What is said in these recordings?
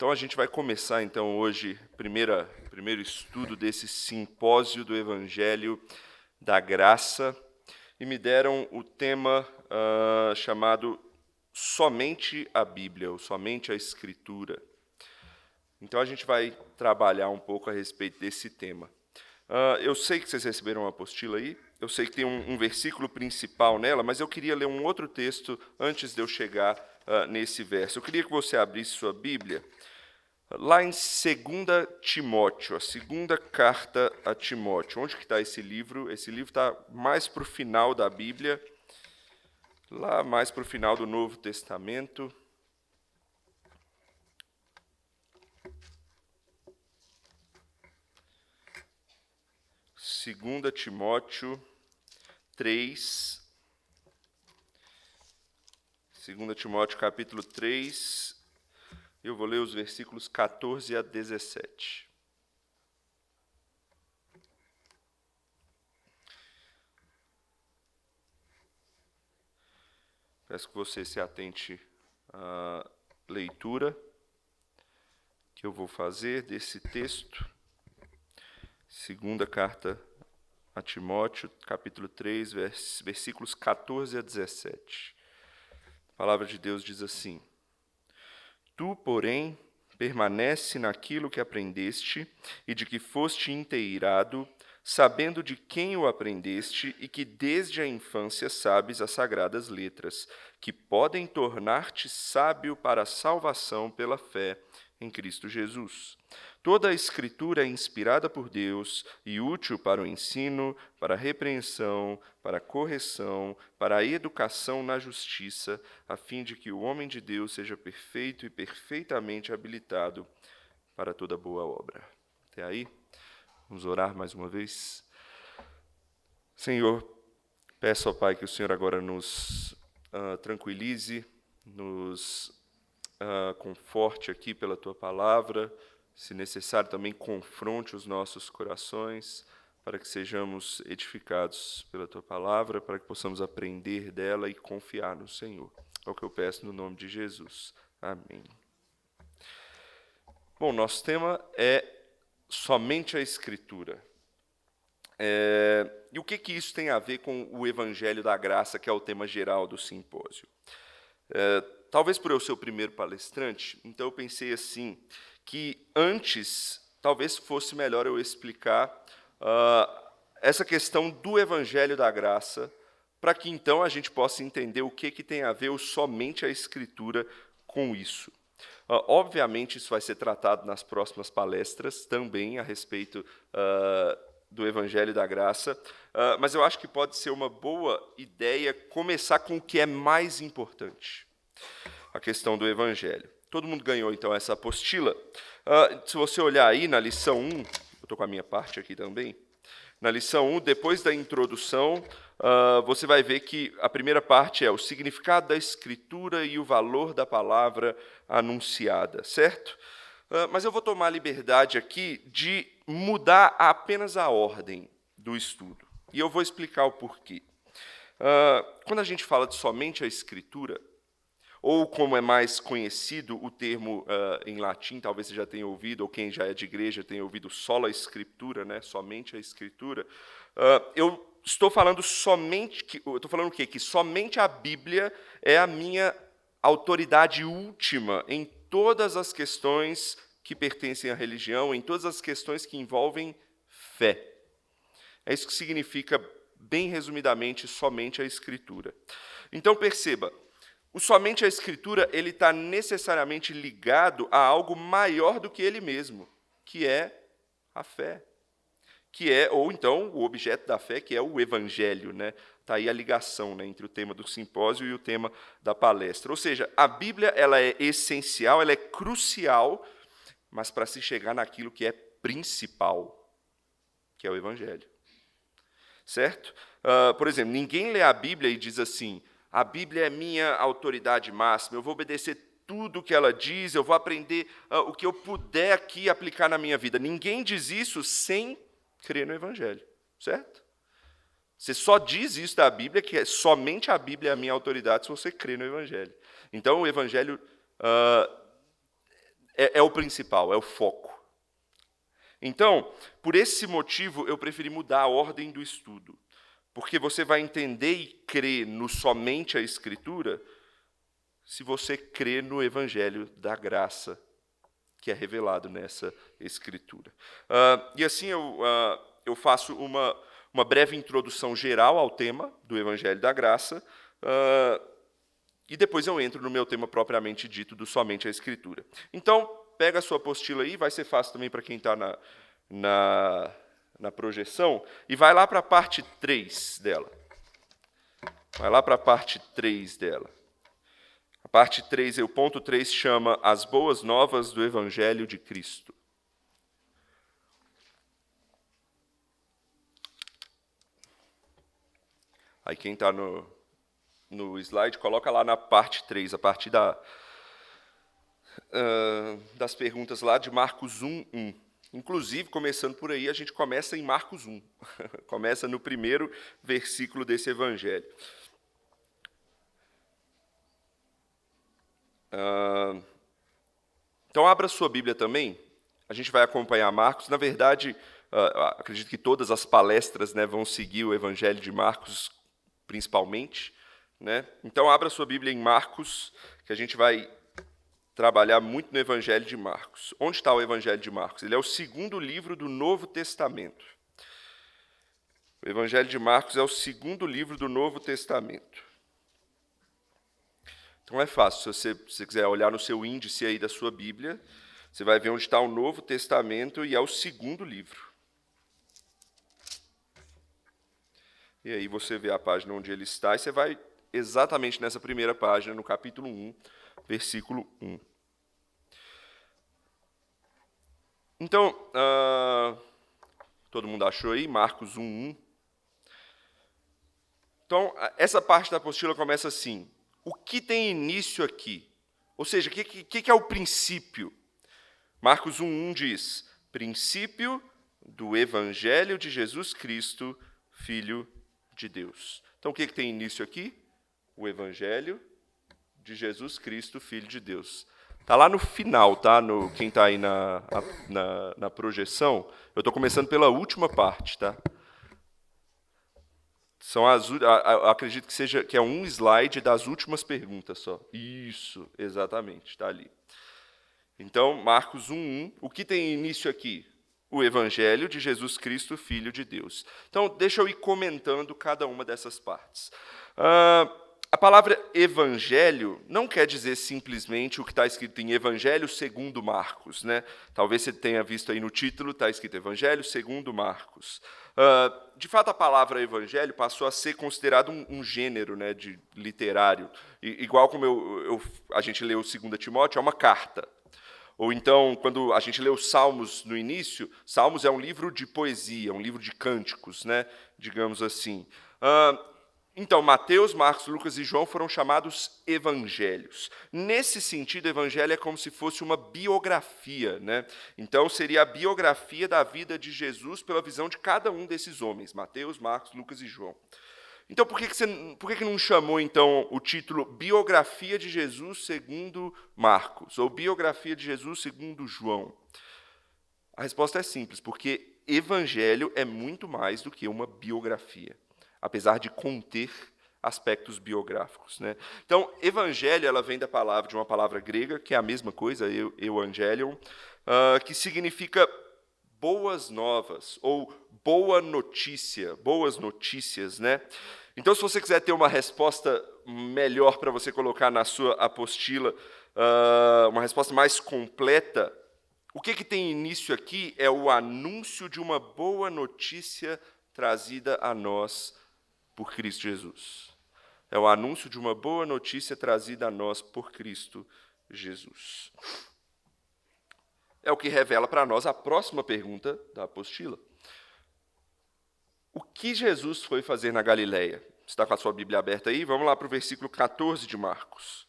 Então a gente vai começar então hoje primeiro estudo desse simpósio do Evangelho da Graça e me deram o tema chamado Somente a Bíblia, ou Somente a Escritura. Então a gente vai trabalhar um pouco a respeito desse tema. Eu sei que vocês receberam uma apostila aí, eu sei que tem um versículo principal nela, mas eu queria ler um outro texto antes de eu chegar nesse verso. Eu queria que você abrisse sua Bíblia lá em 2 Timóteo, a segunda carta a Timóteo. Onde que está esse livro? Esse livro está mais para o final da Bíblia, lá mais para o final do Novo Testamento. Segunda Timóteo 3. 2 Timóteo capítulo 3. Eu vou ler os versículos 14 a 17. Peço que você se atente à leitura que eu vou fazer desse texto. Segunda carta a Timóteo, capítulo 3, versículos 14 a 17. A palavra de Deus diz assim: Tu, porém, permanece naquilo que aprendeste e de que foste inteirado, sabendo de quem o aprendeste e que desde a infância sabes as sagradas letras, que podem tornar-te sábio para a salvação pela fé em Cristo Jesus. Toda a Escritura é inspirada por Deus e útil para o ensino, para a repreensão, para a correção, para a educação na justiça, a fim de que o homem de Deus seja perfeito e perfeitamente habilitado para toda boa obra. Até aí, vamos orar mais uma vez. Senhor, peço ao Pai que o Senhor agora nos tranquilize, nos conforte aqui pela Tua palavra, se necessário também confronte os nossos corações, para que sejamos edificados pela Tua palavra, para que possamos aprender dela e confiar no Senhor. É o que eu peço no nome de Jesus. Amém. Bom, nosso tema é somente a Escritura. E o que isso tem a ver com o Evangelho da Graça, que é o tema geral do simpósio? Talvez por eu ser o primeiro palestrante, então eu pensei assim, que antes talvez fosse melhor eu explicar essa questão do Evangelho da Graça, para que então a gente possa entender o que tem a ver somente a Escritura com isso. Obviamente isso vai ser tratado nas próximas palestras também a respeito do Evangelho da Graça, mas eu acho que pode ser uma boa ideia começar com o que é mais importante. A questão do Evangelho. Todo mundo ganhou, então, essa apostila. Se você olhar aí na lição 1, eu estou com a minha parte aqui também, na lição 1, depois da introdução, você vai ver que a primeira parte é o significado da Escritura e o valor da palavra anunciada, certo? Mas eu vou tomar a liberdade aqui de mudar apenas a ordem do estudo. E eu vou explicar o porquê. Quando a gente fala de somente a Escritura, ou como é mais conhecido o termo em latim, talvez você já tenha ouvido, ou quem já é de igreja tenha ouvido sola Scriptura, né, somente a Escritura. Eu estou falando o quê? Que somente a Bíblia é a minha autoridade última em todas as questões que pertencem à religião, em todas as questões que envolvem fé. É isso que significa, bem resumidamente, somente a Escritura. Então, perceba, somente a Escritura ele está necessariamente ligado a algo maior do que ele mesmo, que é a fé. Ou então, o objeto da fé, que é o Evangelho. Está aí a ligação entre o tema do simpósio e o tema da palestra. Ou seja, a Bíblia ela é essencial, ela é crucial, mas para se chegar naquilo que é principal, que é o Evangelho. Certo? Por exemplo, ninguém lê a Bíblia e diz assim: a Bíblia é minha autoridade máxima, eu vou obedecer tudo o que ela diz, eu vou aprender o que eu puder aqui aplicar na minha vida. Ninguém diz isso sem crer no Evangelho, certo? Você só diz isso da Bíblia, que somente a Bíblia é a minha autoridade, se você crê no Evangelho. Então, o Evangelho é o principal, é o foco. Então, por esse motivo, eu preferi mudar a ordem do estudo, porque você vai entender e crer no somente a Escritura se você crê no Evangelho da graça que é revelado nessa Escritura. E assim eu faço uma breve introdução geral ao tema do Evangelho da graça, e depois eu entro no meu tema propriamente dito do somente a Escritura. Então, pega a sua apostila aí, vai ser fácil também para quem está na projeção, e vai lá para a parte 3 dela. Vai lá para a parte 3 dela. A parte 3, o ponto 3 chama As Boas Novas do Evangelho de Cristo. Aí quem está no slide, coloca lá na parte 3, a partir das perguntas lá de Marcos 1:1. Inclusive, começando por aí, a gente começa em Marcos 1. Começa no primeiro versículo desse evangelho. Então, abra sua Bíblia também. A gente vai acompanhar Marcos. Na verdade, acredito que todas as palestras, né, vão seguir o evangelho de Marcos, principalmente. Né? Então, abra sua Bíblia em Marcos, que a gente vai trabalhar muito no Evangelho de Marcos. Onde está o Evangelho de Marcos? Ele é o segundo livro do Novo Testamento. O Evangelho de Marcos é o segundo livro do Novo Testamento. Então é fácil, se você quiser olhar no seu índice aí da sua Bíblia, você vai ver onde está o Novo Testamento e é o segundo livro. E aí você vê a página onde ele está e você vai exatamente nessa primeira página, no capítulo 1, versículo 1. Então, todo mundo achou aí? Marcos 1:1. Então, essa parte da apostila começa assim. O que tem início aqui? Ou seja, o que é o princípio? Marcos 1:1 diz, princípio do Evangelho de Jesus Cristo, Filho de Deus. Então, o que tem início aqui? O Evangelho de Jesus Cristo, Filho de Deus. Está lá no final, tá? Quem está aí na projeção, eu estou começando pela última parte, tá? Acredito que é um slide das últimas perguntas só. Isso, exatamente, está ali. Então, Marcos 1:1, o que tem início aqui? O Evangelho de Jesus Cristo, Filho de Deus. Então, deixa eu ir comentando cada uma dessas partes. A palavra evangelho não quer dizer simplesmente o que está escrito em Evangelho segundo Marcos. Né? Talvez você tenha visto aí no título, está escrito Evangelho segundo Marcos. De fato, a palavra evangelho passou a ser considerado um gênero, né, literário. Igual como a gente lê o 2 Timóteo, é uma carta. Ou então, quando a gente lê os Salmos no início, Salmos é um livro de poesia, um livro de cânticos, né, digamos assim. Então, Mateus, Marcos, Lucas e João foram chamados evangelhos. Nesse sentido, evangelho é como se fosse uma biografia. Né? Então, seria a biografia da vida de Jesus pela visão de cada um desses homens, Mateus, Marcos, Lucas e João. Então, por que não chamou, então, o título Biografia de Jesus segundo Marcos, ou Biografia de Jesus segundo João? A resposta é simples, porque evangelho é muito mais do que uma biografia, apesar de conter aspectos biográficos. Né? Então, evangelho ela vem de uma palavra grega, que é a mesma coisa, euangelion, que significa boas novas, ou boa notícia, boas notícias. Né? Então, se você quiser ter uma resposta melhor para você colocar na sua apostila, uma resposta mais completa, o que tem início aqui é o anúncio de uma boa notícia trazida a nós por Cristo Jesus. É o anúncio de uma boa notícia trazida a nós por Cristo Jesus. É o que revela para nós a próxima pergunta da apostila. O que Jesus foi fazer na Galileia? Você está com a sua Bíblia aberta aí? Vamos lá para o versículo 14 de Marcos.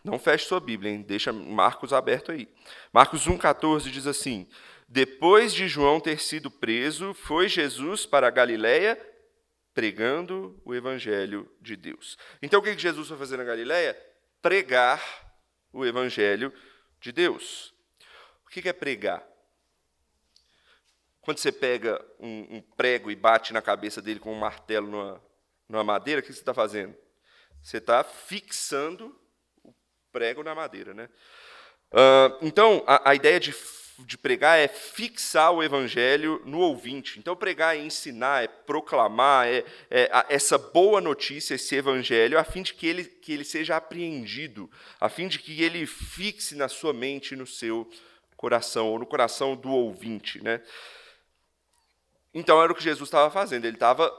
Não feche sua Bíblia, hein? Deixa Marcos aberto aí. Marcos 1,14 diz assim, depois de João ter sido preso, foi Jesus para a Galileia pregando o Evangelho de Deus. Então, o que Jesus foi fazer na Galileia? Pregar o evangelho de Deus. O que é pregar? Quando você pega um prego e bate na cabeça dele com um martelo numa madeira, o que você está fazendo? Você está fixando o prego na madeira, né? Então, a ideia de pregar é fixar o evangelho no ouvinte. Então, pregar é ensinar, é proclamar, essa boa notícia, esse evangelho, a fim de que ele seja apreendido, a fim de que ele fixe na sua mente e no seu coração, ou no coração do ouvinte, né? Então, era o que Jesus estava fazendo. Ele estava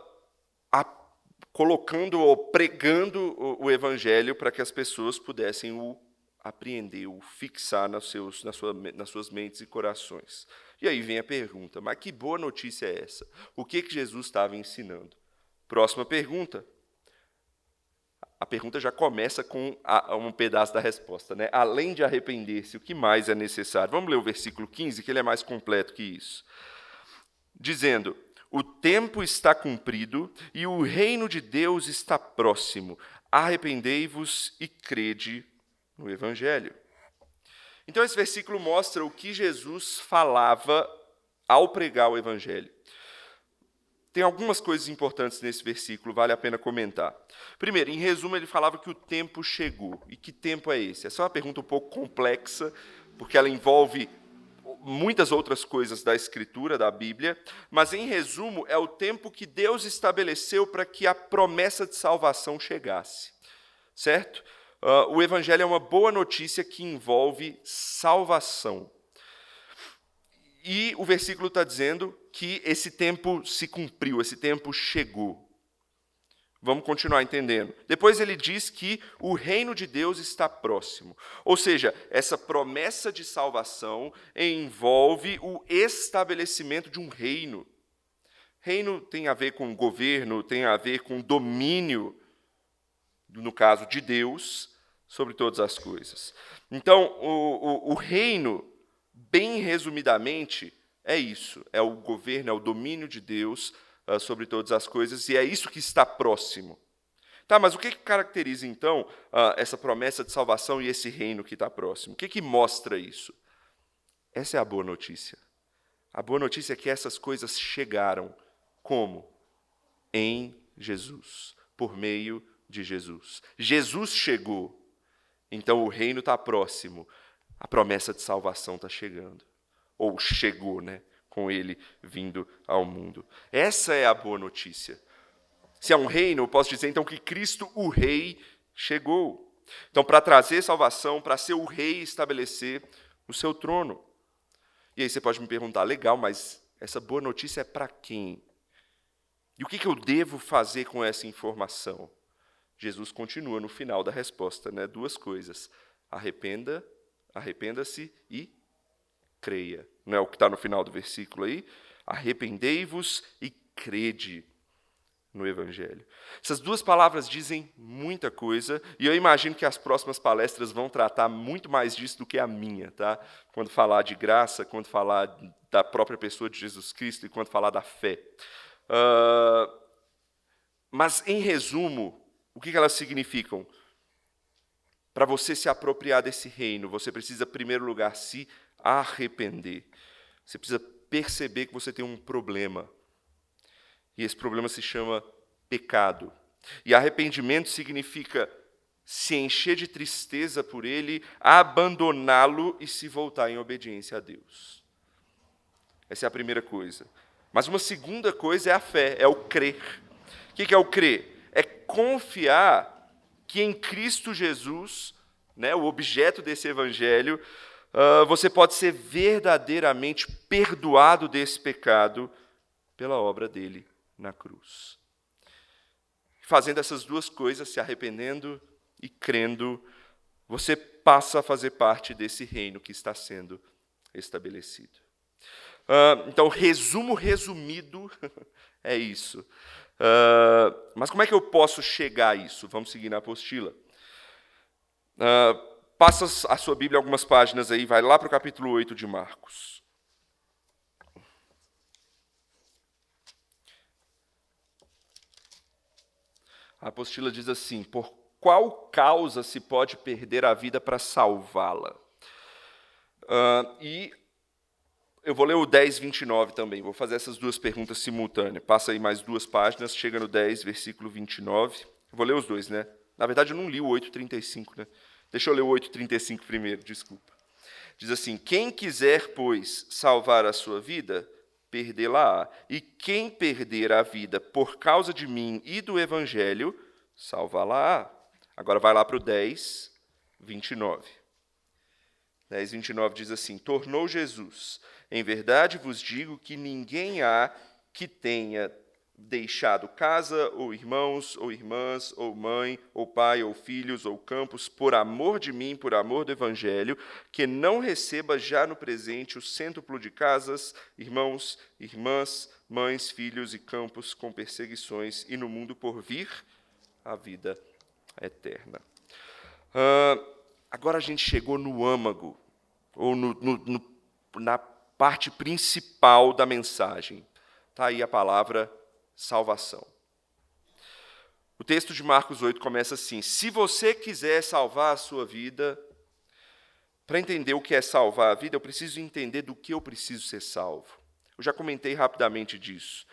colocando ou pregando o evangelho para que as pessoas pudessem o apreender, o fixar nas suas mentes e corações. E aí vem a pergunta, mas que boa notícia é essa? O que Jesus estava ensinando? Próxima pergunta. A pergunta já começa com um pedaço da resposta, né? Além de arrepender-se, o que mais é necessário? Vamos ler o versículo 15, que ele é mais completo que isso. Dizendo: o tempo está cumprido e o reino de Deus está próximo. Arrependei-vos e crede no Evangelho. Então, esse versículo mostra o que Jesus falava ao pregar o Evangelho. Tem algumas coisas importantes nesse versículo, vale a pena comentar. Primeiro, em resumo, ele falava que o tempo chegou. E que tempo é esse? Essa é uma pergunta um pouco complexa, porque ela envolve muitas outras coisas da Escritura, da Bíblia, mas, em resumo, é o tempo que Deus estabeleceu para que a promessa de salvação chegasse. Certo? O Evangelho é uma boa notícia que envolve salvação. E o versículo está dizendo que esse tempo se cumpriu, esse tempo chegou. Vamos continuar entendendo. Depois ele diz que o reino de Deus está próximo. Ou seja, essa promessa de salvação envolve o estabelecimento de um reino. Reino tem a ver com governo, tem a ver com domínio, no caso de Deus, sobre todas as coisas. Então, o reino, bem resumidamente, é isso. É o governo, é o domínio de Deus sobre todas as coisas, e é isso que está próximo. Tá, mas o que caracteriza, então, essa promessa de salvação e esse reino que está próximo? O que mostra isso? Essa é a boa notícia. A boa notícia é que essas coisas chegaram. Como? Em Jesus, por meio de Jesus. Jesus chegou, então o reino está próximo. A promessa de salvação está chegando. Ou chegou, né? Com ele vindo ao mundo. Essa é a boa notícia. Se é um reino, eu posso dizer então que Cristo, o Rei, chegou. Então, para trazer salvação, para ser o Rei e estabelecer o seu trono. E aí você pode me perguntar, legal, mas essa boa notícia é para quem? E o que eu devo fazer com essa informação? Jesus continua no final da resposta, né? Duas coisas. Arrependa-se e creia. Não é o que está no final do versículo aí? Arrependei-vos e crede no Evangelho. Essas duas palavras dizem muita coisa, e eu imagino que as próximas palestras vão tratar muito mais disso do que a minha, tá? Quando falar de graça, quando falar da própria pessoa de Jesus Cristo e quando falar da fé. Mas, em resumo, o que elas significam? Para você se apropriar desse reino, você precisa, em primeiro lugar, se arrepender. Você precisa perceber que você tem um problema. E esse problema se chama pecado. E arrependimento significa se encher de tristeza por ele, abandoná-lo e se voltar em obediência a Deus. Essa é a primeira coisa. Mas uma segunda coisa é a fé, é o crer. O que é o crer? É confiar que em Cristo Jesus, né, o objeto desse evangelho, você pode ser verdadeiramente perdoado desse pecado pela obra dele na cruz. Fazendo essas duas coisas, se arrependendo e crendo, você passa a fazer parte desse reino que está sendo estabelecido. Então, resumo resumido é isso. Mas como é que eu posso chegar a isso? Vamos seguir na apostila. Passa a sua Bíblia algumas páginas aí, vai lá para o capítulo 8 de Marcos. A apostila diz assim: qual causa se pode perder a vida para salvá-la? E eu vou ler o 10, 29 também, vou fazer essas duas perguntas simultâneas. Passa aí mais 2 páginas, chega no 10, versículo 29. Eu vou ler os dois, né? Na verdade, eu não li o 8:35, né? Deixa eu ler o 8:35 primeiro, desculpa. Diz assim: quem quiser, pois, salvar a sua vida, perdê-la-á. E quem perder a vida por causa de mim e do Evangelho, salvá-la-á. Agora vai lá para o 10, 29. 10, 29 diz assim: tornou Jesus, em verdade vos digo que ninguém há que tenha deixado casa, ou irmãos, ou irmãs, ou mãe, ou pai, ou filhos, ou campos, por amor de mim, por amor do Evangelho, que não receba já no presente o cêntuplo de casas, irmãos, irmãs, mães, filhos e campos com perseguições, e no mundo por vir a vida eterna. Agora a gente chegou no âmago, ou na parte principal da mensagem. Está aí a palavra salvação. O texto de Marcos 8 começa assim: se você quiser salvar a sua vida, para entender o que é salvar a vida, eu preciso entender do que eu preciso ser salvo. Eu já comentei rapidamente disso,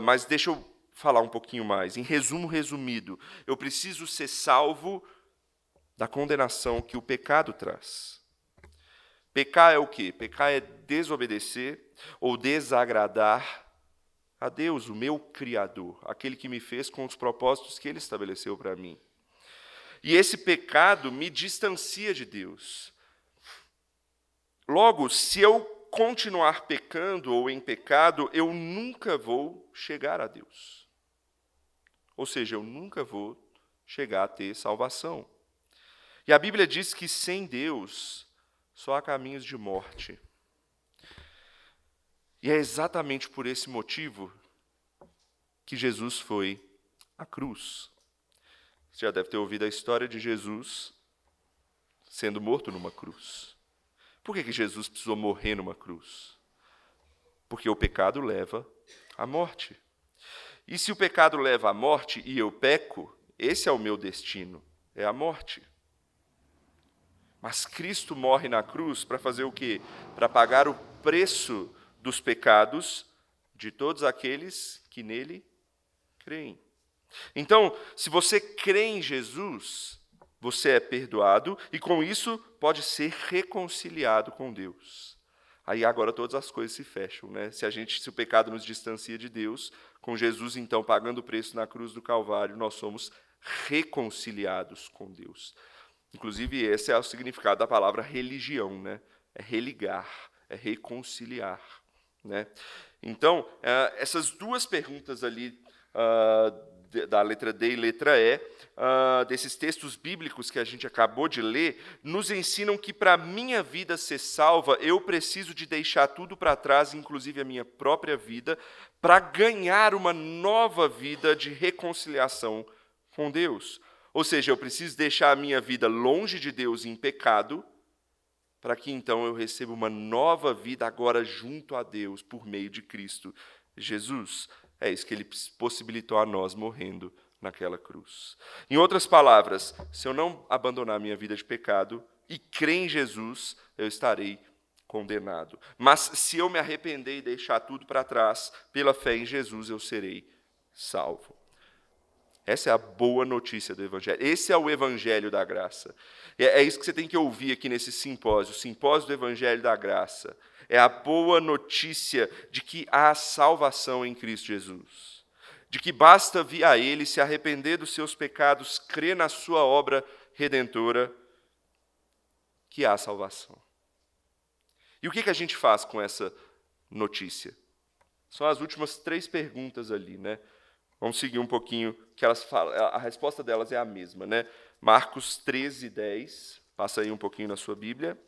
mas deixa eu falar um pouquinho mais. Em resumo resumido, eu preciso ser salvo da condenação que o pecado traz. Pecar é o quê? Pecar é desobedecer ou desagradar a Deus, o meu Criador, aquele que me fez com os propósitos que Ele estabeleceu para mim. E esse pecado me distancia de Deus. Logo, se eu continuar pecando ou em pecado, eu nunca vou chegar a Deus. Ou seja, eu nunca vou chegar a ter salvação. E a Bíblia diz que sem Deus só há caminhos de morte. E é exatamente por esse motivo que Jesus foi à cruz. Você já deve ter ouvido a história de Jesus sendo morto numa cruz. Por que Jesus precisou morrer numa cruz? Porque o pecado leva à morte. E se o pecado leva à morte e eu peco, esse é o meu destino, é a morte. Mas Cristo morre na cruz para fazer o quê? Para pagar o preço dos pecados de todos aqueles que nele creem. Então, se você crê em Jesus, você é perdoado e com isso pode ser reconciliado com Deus. Aí agora todas as coisas se fecham, né? Se o pecado nos distancia de Deus, com Jesus então pagando o preço na cruz do Calvário, nós somos reconciliados com Deus. Inclusive, esse é o significado da palavra religião, né? É religar, é reconciliar, né? Então, essas duas perguntas ali, da letra D e letra E, desses textos bíblicos que a gente acabou de ler, nos ensinam que para a minha vida ser salva, eu preciso de deixar tudo para trás, inclusive a minha própria vida, para ganhar uma nova vida de reconciliação com Deus. Ou seja, eu preciso deixar a minha vida longe de Deus em pecado, para que então eu receba uma nova vida agora junto a Deus, por meio de Cristo Jesus. É isso que Ele possibilitou a nós morrendo naquela cruz. Em outras palavras, se eu não abandonar a minha vida de pecado e crer em Jesus, eu estarei condenado. Mas se eu me arrepender e deixar tudo para trás, pela fé em Jesus, eu serei salvo. Essa é a boa notícia do Evangelho. Esse é o Evangelho da graça. É isso que você tem que ouvir aqui nesse simpósio, o simpósio do Evangelho da graça. É a boa notícia de que há salvação em Cristo Jesus. De que basta vir a Ele, se arrepender dos seus pecados, crer na sua obra redentora, que há salvação. E o que a gente faz com essa notícia? São as últimas 3 perguntas ali, né? Vamos seguir um pouquinho, que elas falam, a resposta delas é a mesma, né? Marcos 13, 10, passa aí um pouquinho na sua Bíblia.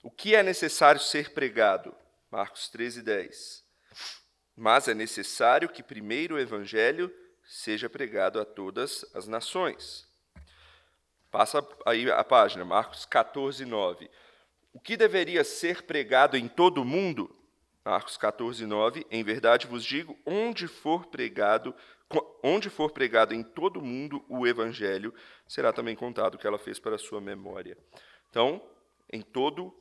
O que é necessário ser pregado? Marcos 13, 10. Mas é necessário que primeiro o Evangelho seja pregado a todas as nações. Passa aí a página, Marcos 14, 9. O que deveria ser pregado em todo o mundo? Marcos 14, 9, em verdade vos digo, onde for pregado em todo o mundo o evangelho, será também contado o que ela fez para a sua memória. Então, em todo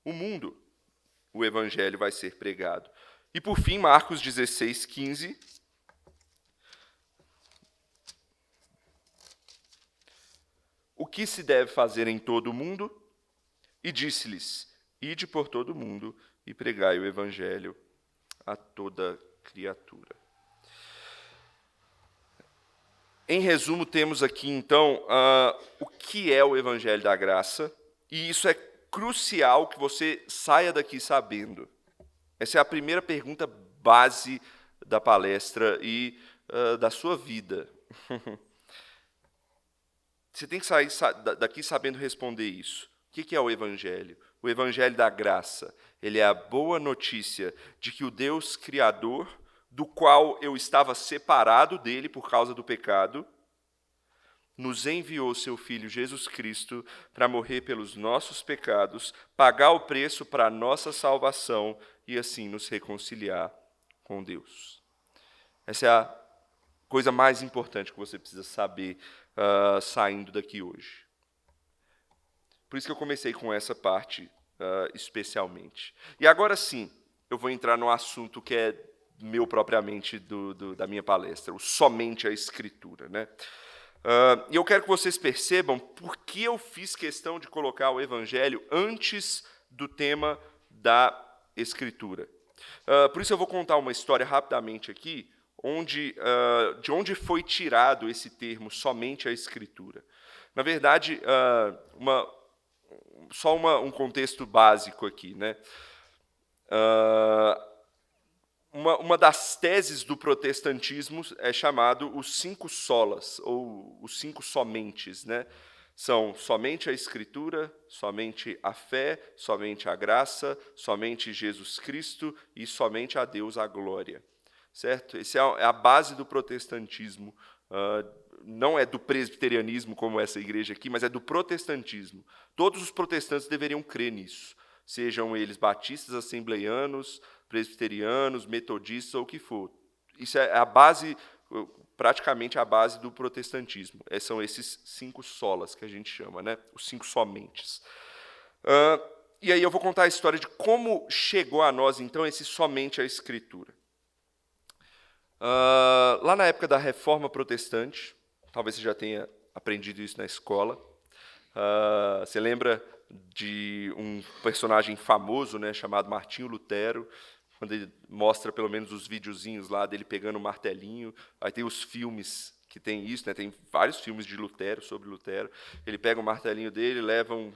o mundo, o evangelho vai ser pregado. E por fim, Marcos 16, 15. O que se deve fazer em todo o mundo? E disse-lhes, ide por todo o mundo e pregai o evangelho a toda criatura. Em resumo, temos aqui, então, o que é o evangelho da graça, e isso é crucial que você saia daqui sabendo. Essa é a primeira pergunta base da palestra e da sua vida. Você tem que sair daqui sabendo responder isso. O que é o evangelho? O evangelho da graça. Ele é a boa notícia de que o Deus Criador, do qual eu estava separado dele por causa do pecado, nos enviou seu Filho Jesus Cristo para morrer pelos nossos pecados, pagar o preço para a nossa salvação e assim nos reconciliar com Deus. Essa é a coisa mais importante que você precisa saber saindo daqui hoje. Por isso que eu comecei com essa parte especialmente. E agora sim, eu vou entrar no assunto que é meu propriamente da minha palestra, o somente a Escritura, né? E eu quero que vocês percebam por que eu fiz questão de colocar o Evangelho antes do tema da Escritura. Por isso eu vou contar uma história rapidamente aqui, de onde foi tirado esse termo somente a Escritura. Na verdade, só um contexto básico aqui, né? Uma das teses do protestantismo é chamado os 5 solas, ou os 5 somentes, né? São somente a Escritura, somente a fé, somente a graça, somente Jesus Cristo e somente a Deus a glória. Certo? Essa é a base do protestantismo. Não é do presbiterianismo, como essa igreja aqui, mas é do protestantismo. Todos os protestantes deveriam crer nisso, sejam eles batistas, assembleianos, presbiterianos, metodistas ou o que for. Isso é a base, praticamente a base do protestantismo. São esses 5 solas que a gente chama, né? Os 5 somentes. E aí eu vou contar a história de como chegou a nós, então, esse somente a Escritura. Lá na época da Reforma Protestante, talvez você já tenha aprendido isso na escola, você lembra de um personagem famoso, né, chamado Martinho Lutero, quando ele mostra pelo menos os videozinhos lá dele pegando o martelinho, aí tem os filmes que tem isso, né, tem vários filmes de Lutero, sobre Lutero, ele pega o martelinho dele, leva um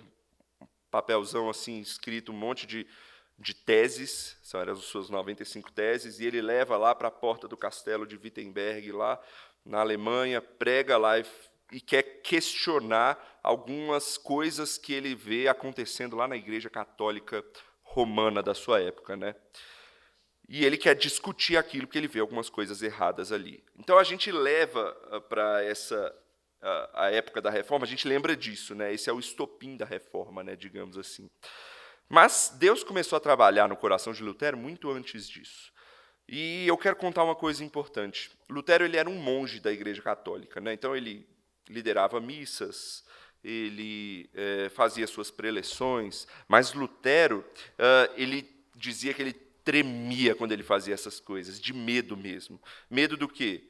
papelzão assim, escrito um monte de teses, são as suas 95 teses, e ele leva lá para a porta do castelo de Wittenberg, lá na Alemanha, prega lá e quer questionar algumas coisas que ele vê acontecendo lá na Igreja Católica Romana da sua época, né? E ele quer discutir aquilo, porque ele vê algumas coisas erradas ali. Então, a gente leva para a época da Reforma, a gente lembra disso, né? Esse é o estopim da Reforma, né, digamos assim. Mas Deus começou a trabalhar no coração de Lutero muito antes disso. E eu quero contar uma coisa importante. Lutero ele era um monge da Igreja Católica, né? Então ele liderava missas, ele fazia suas preleções, mas Lutero ele dizia que ele tremia quando ele fazia essas coisas, de medo mesmo. Medo do quê?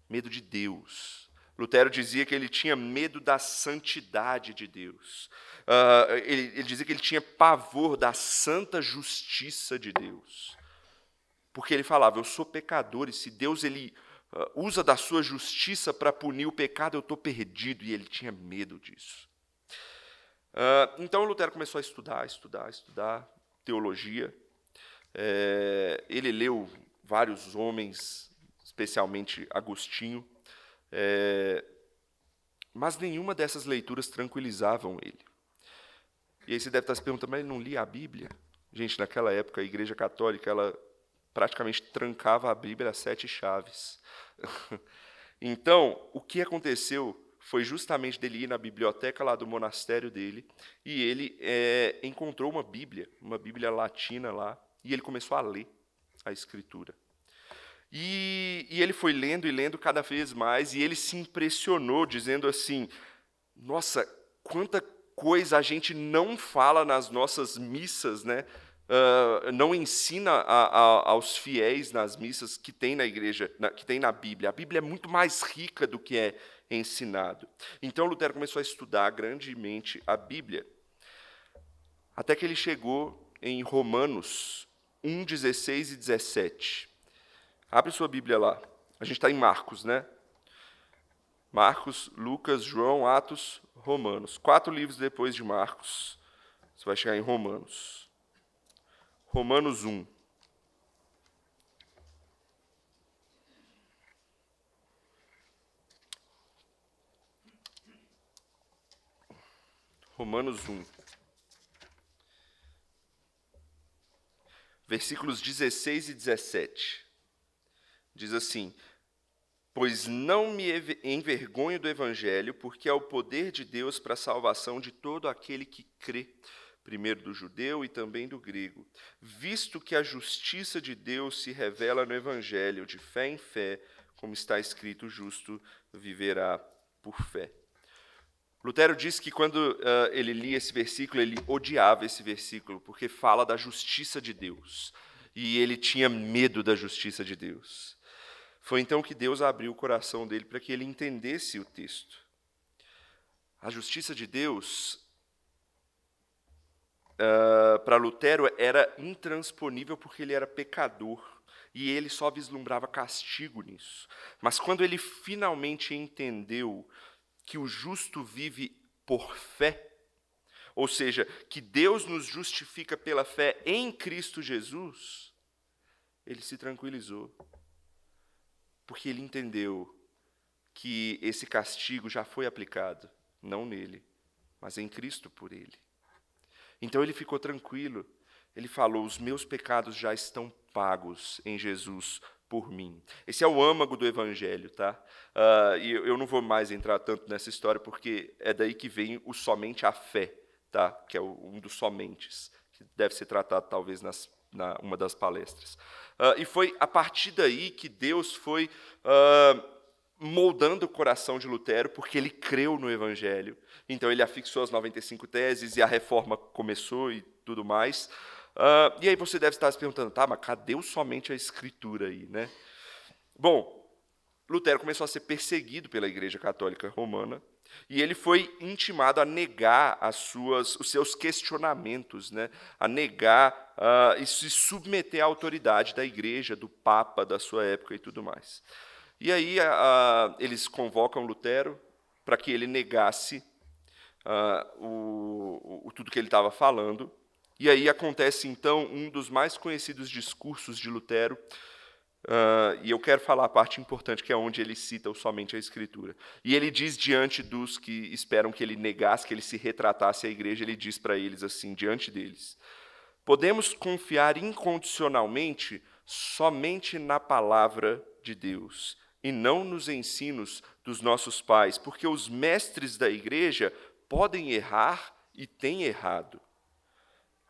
Medo de Deus. Lutero dizia que ele tinha medo da santidade de Deus. Ele dizia que ele tinha pavor da santa justiça de Deus. Porque ele falava, eu sou pecador, e se Deus usa da sua justiça para punir o pecado, eu estou perdido, e ele tinha medo disso. Então Lutero começou a estudar teologia. Ele leu vários homens, especialmente Agostinho, mas nenhuma dessas leituras tranquilizavam ele. E aí você deve estar se perguntando, mas ele não lia a Bíblia? Gente, naquela época, a Igreja Católica ela praticamente trancava a Bíblia a 7 chaves. Então, o que aconteceu foi justamente dele ir na biblioteca lá do monastério dele, e ele encontrou uma Bíblia latina lá, e ele começou a ler a Escritura. E ele foi lendo e lendo cada vez mais, e ele se impressionou, dizendo assim, nossa, quanta coisa a gente não fala nas nossas missas, né? Não ensina aos fiéis nas missas que tem na igreja, que tem na Bíblia. A Bíblia é muito mais rica do que é ensinado. Então Lutero começou a estudar grandemente a Bíblia, até que ele chegou em Romanos 1, 16 e 17. Abre sua Bíblia lá. A gente está em Marcos, né? Marcos, Lucas, João, Atos, Romanos. 4 livros depois de Marcos, você vai chegar em Romanos. Romanos 1. Romanos 1. Versículos 16 e 17. Diz assim: pois não me envergonho do Evangelho, porque é o poder de Deus para a salvação de todo aquele que crê, primeiro do judeu e também do grego, visto que a justiça de Deus se revela no Evangelho, de fé em fé, como está escrito, o justo viverá por fé. Lutero diz que quando ele lia esse versículo, ele odiava esse versículo, porque fala da justiça de Deus, e ele tinha medo da justiça de Deus. Foi então que Deus abriu o coração dele para que ele entendesse o texto. A justiça de Deus, para Lutero, era intransponível porque ele era pecador, e ele só vislumbrava castigo nisso. Mas quando ele finalmente entendeu que o justo vive por fé, ou seja, que Deus nos justifica pela fé em Cristo Jesus, ele se tranquilizou. Porque ele entendeu que esse castigo já foi aplicado, não nele, mas em Cristo por ele. Então ele ficou tranquilo. Ele falou, os meus pecados já estão pagos em Jesus por mim. Esse é o âmago do Evangelho, tá? E eu não vou mais entrar tanto nessa história, porque é daí que vem o somente a fé, tá? Que é um dos somentes, que deve ser tratado talvez uma das palestras. E foi a partir daí que Deus foi moldando o coração de Lutero, porque ele creu no Evangelho. Então ele afixou as 95 teses e a reforma começou e tudo mais. E aí você deve estar se perguntando, tá, mas cadê o somente a Escritura aí, né? Bom, Lutero começou a ser perseguido pela Igreja Católica Romana, e ele foi intimado a negar os seus questionamentos, né? A negar e se submeter à autoridade da Igreja, do Papa da sua época e tudo mais. E aí eles convocam Lutero para que ele negasse tudo que ele estava falando. E aí acontece, então, um dos mais conhecidos discursos de Lutero, e eu quero falar a parte importante, que é onde ele cita somente a Escritura. E ele diz diante dos que esperam que ele negasse, que ele se retratasse à igreja, ele diz para eles assim, diante deles, podemos confiar incondicionalmente somente na palavra de Deus, e não nos ensinos dos nossos pais, porque os mestres da igreja podem errar e têm errado.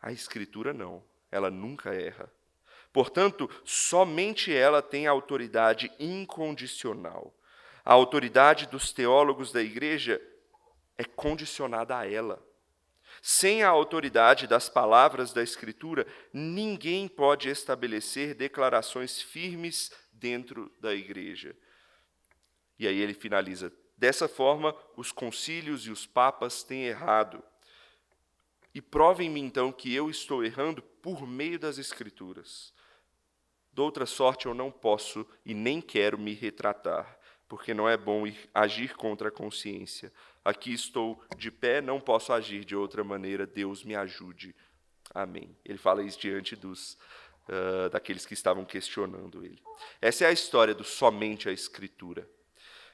A Escritura não, ela nunca erra. Portanto, somente ela tem autoridade incondicional. A autoridade dos teólogos da igreja é condicionada a ela. Sem a autoridade das palavras da Escritura, ninguém pode estabelecer declarações firmes dentro da igreja. E aí ele finaliza, dessa forma, os concílios e os papas têm errado. E provem-me, então, que eu estou errando por meio das Escrituras. De outra sorte, eu não posso e nem quero me retratar, porque não é bom agir contra a consciência. Aqui estou de pé, não posso agir de outra maneira, Deus me ajude. Amém. Ele fala isso diante daqueles que estavam questionando ele. Essa é a história do somente a Escritura.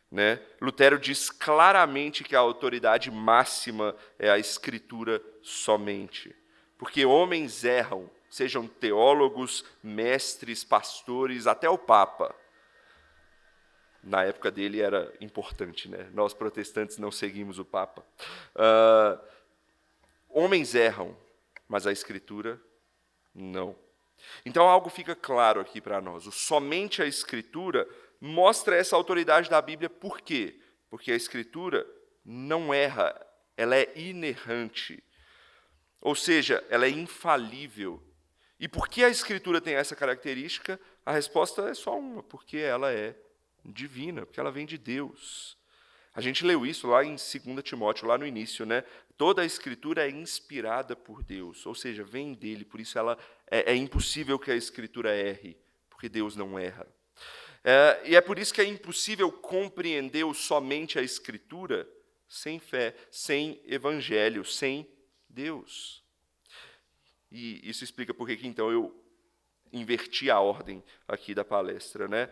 Né? Lutero diz claramente que a autoridade máxima é a Escritura somente. Porque homens erram, sejam teólogos, mestres, pastores, até o Papa. Na época dele era importante, né? Nós protestantes não seguimos o Papa. Homens erram, mas a Escritura não. Então algo fica claro aqui para nós. Somente a Escritura mostra essa autoridade da Bíblia. Por quê? Porque a Escritura não erra, ela é inerrante. Ou seja, ela é infalível. E por que a Escritura tem essa característica? A resposta é só uma, porque ela é divina, porque ela vem de Deus. A gente leu isso lá em 2 Timóteo, lá no início, né? Toda a Escritura é inspirada por Deus, ou seja, vem dele, por isso ela é impossível que a Escritura erre, porque Deus não erra. E é por isso que é impossível compreender somente a Escritura sem fé, sem Evangelho, sem Deus. E isso explica por que então eu inverti a ordem aqui da palestra, né?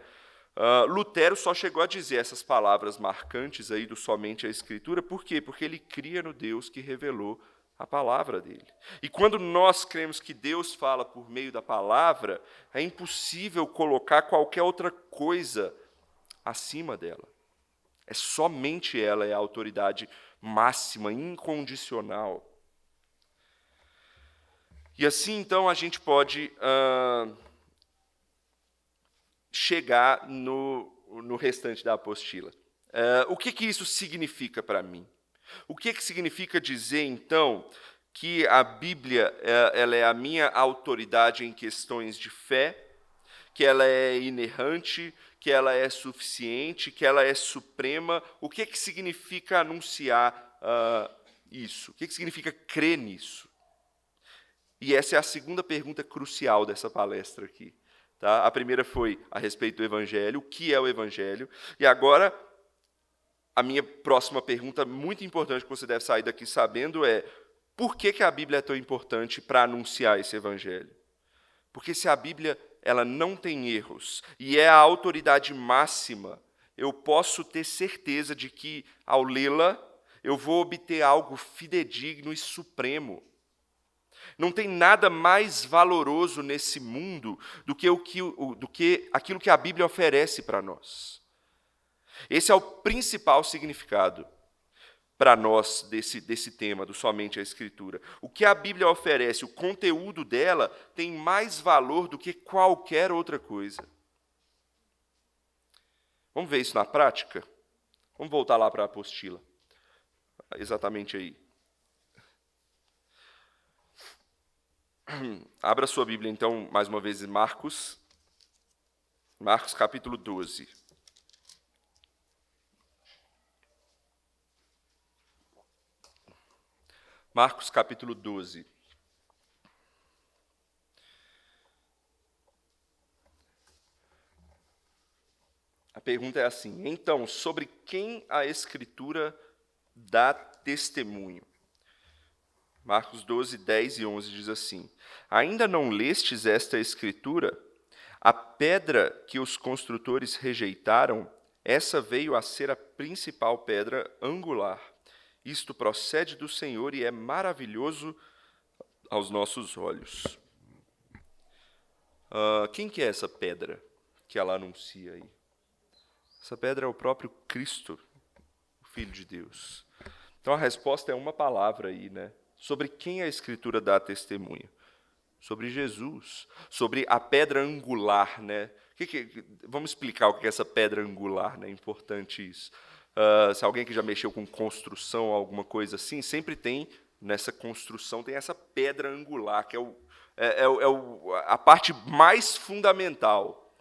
Lutero só chegou a dizer essas palavras marcantes aí do somente a Escritura, por quê? Porque ele cria no Deus que revelou a palavra dele. E quando nós cremos que Deus fala por meio da palavra, é impossível colocar qualquer outra coisa acima dela. É somente ela, é a autoridade máxima, incondicional. E assim, então, a gente pode chegar no restante da apostila. O que isso significa para mim? O que significa dizer, então, que a Bíblia ela é a minha autoridade em questões de fé, que ela é inerrante, que ela é suficiente, que ela é suprema? O que significa anunciar isso? O que significa crer nisso? E essa é a segunda pergunta crucial dessa palestra aqui. Tá? A primeira foi a respeito do Evangelho, o que é o Evangelho. E agora, a minha próxima pergunta, muito importante, que você deve sair daqui sabendo, é por que a Bíblia é tão importante para anunciar esse Evangelho? Porque se a Bíblia ela não tem erros e é a autoridade máxima, eu posso ter certeza de que, ao lê-la, eu vou obter algo fidedigno e supremo. Não tem nada mais valoroso nesse mundo do que aquilo que a Bíblia oferece para nós. Esse é o principal significado para nós desse tema, do somente a Escritura. O que a Bíblia oferece, o conteúdo dela, tem mais valor do que qualquer outra coisa. Vamos ver isso na prática? Vamos voltar lá para a apostila. Exatamente aí. Abra sua Bíblia, então, mais uma vez, em Marcos capítulo 12. Marcos capítulo 12. A pergunta é assim: então, sobre quem a Escritura dá testemunho? Marcos 12, 10 e 11 diz assim: ainda não lestes esta Escritura? A pedra que os construtores rejeitaram, essa veio a ser a principal pedra angular. Isto procede do Senhor e é maravilhoso aos nossos olhos. Quem que é essa pedra que ela anuncia aí? Essa pedra é o próprio Cristo, o Filho de Deus. Então a resposta é uma palavra aí, né? Sobre quem a Escritura dá testemunho? Sobre Jesus, sobre a pedra angular, né? Vamos explicar o que é essa pedra angular, né? É importante isso. Se alguém que já mexeu com construção, alguma coisa assim, sempre tem, nessa construção, tem essa pedra angular, que a parte mais fundamental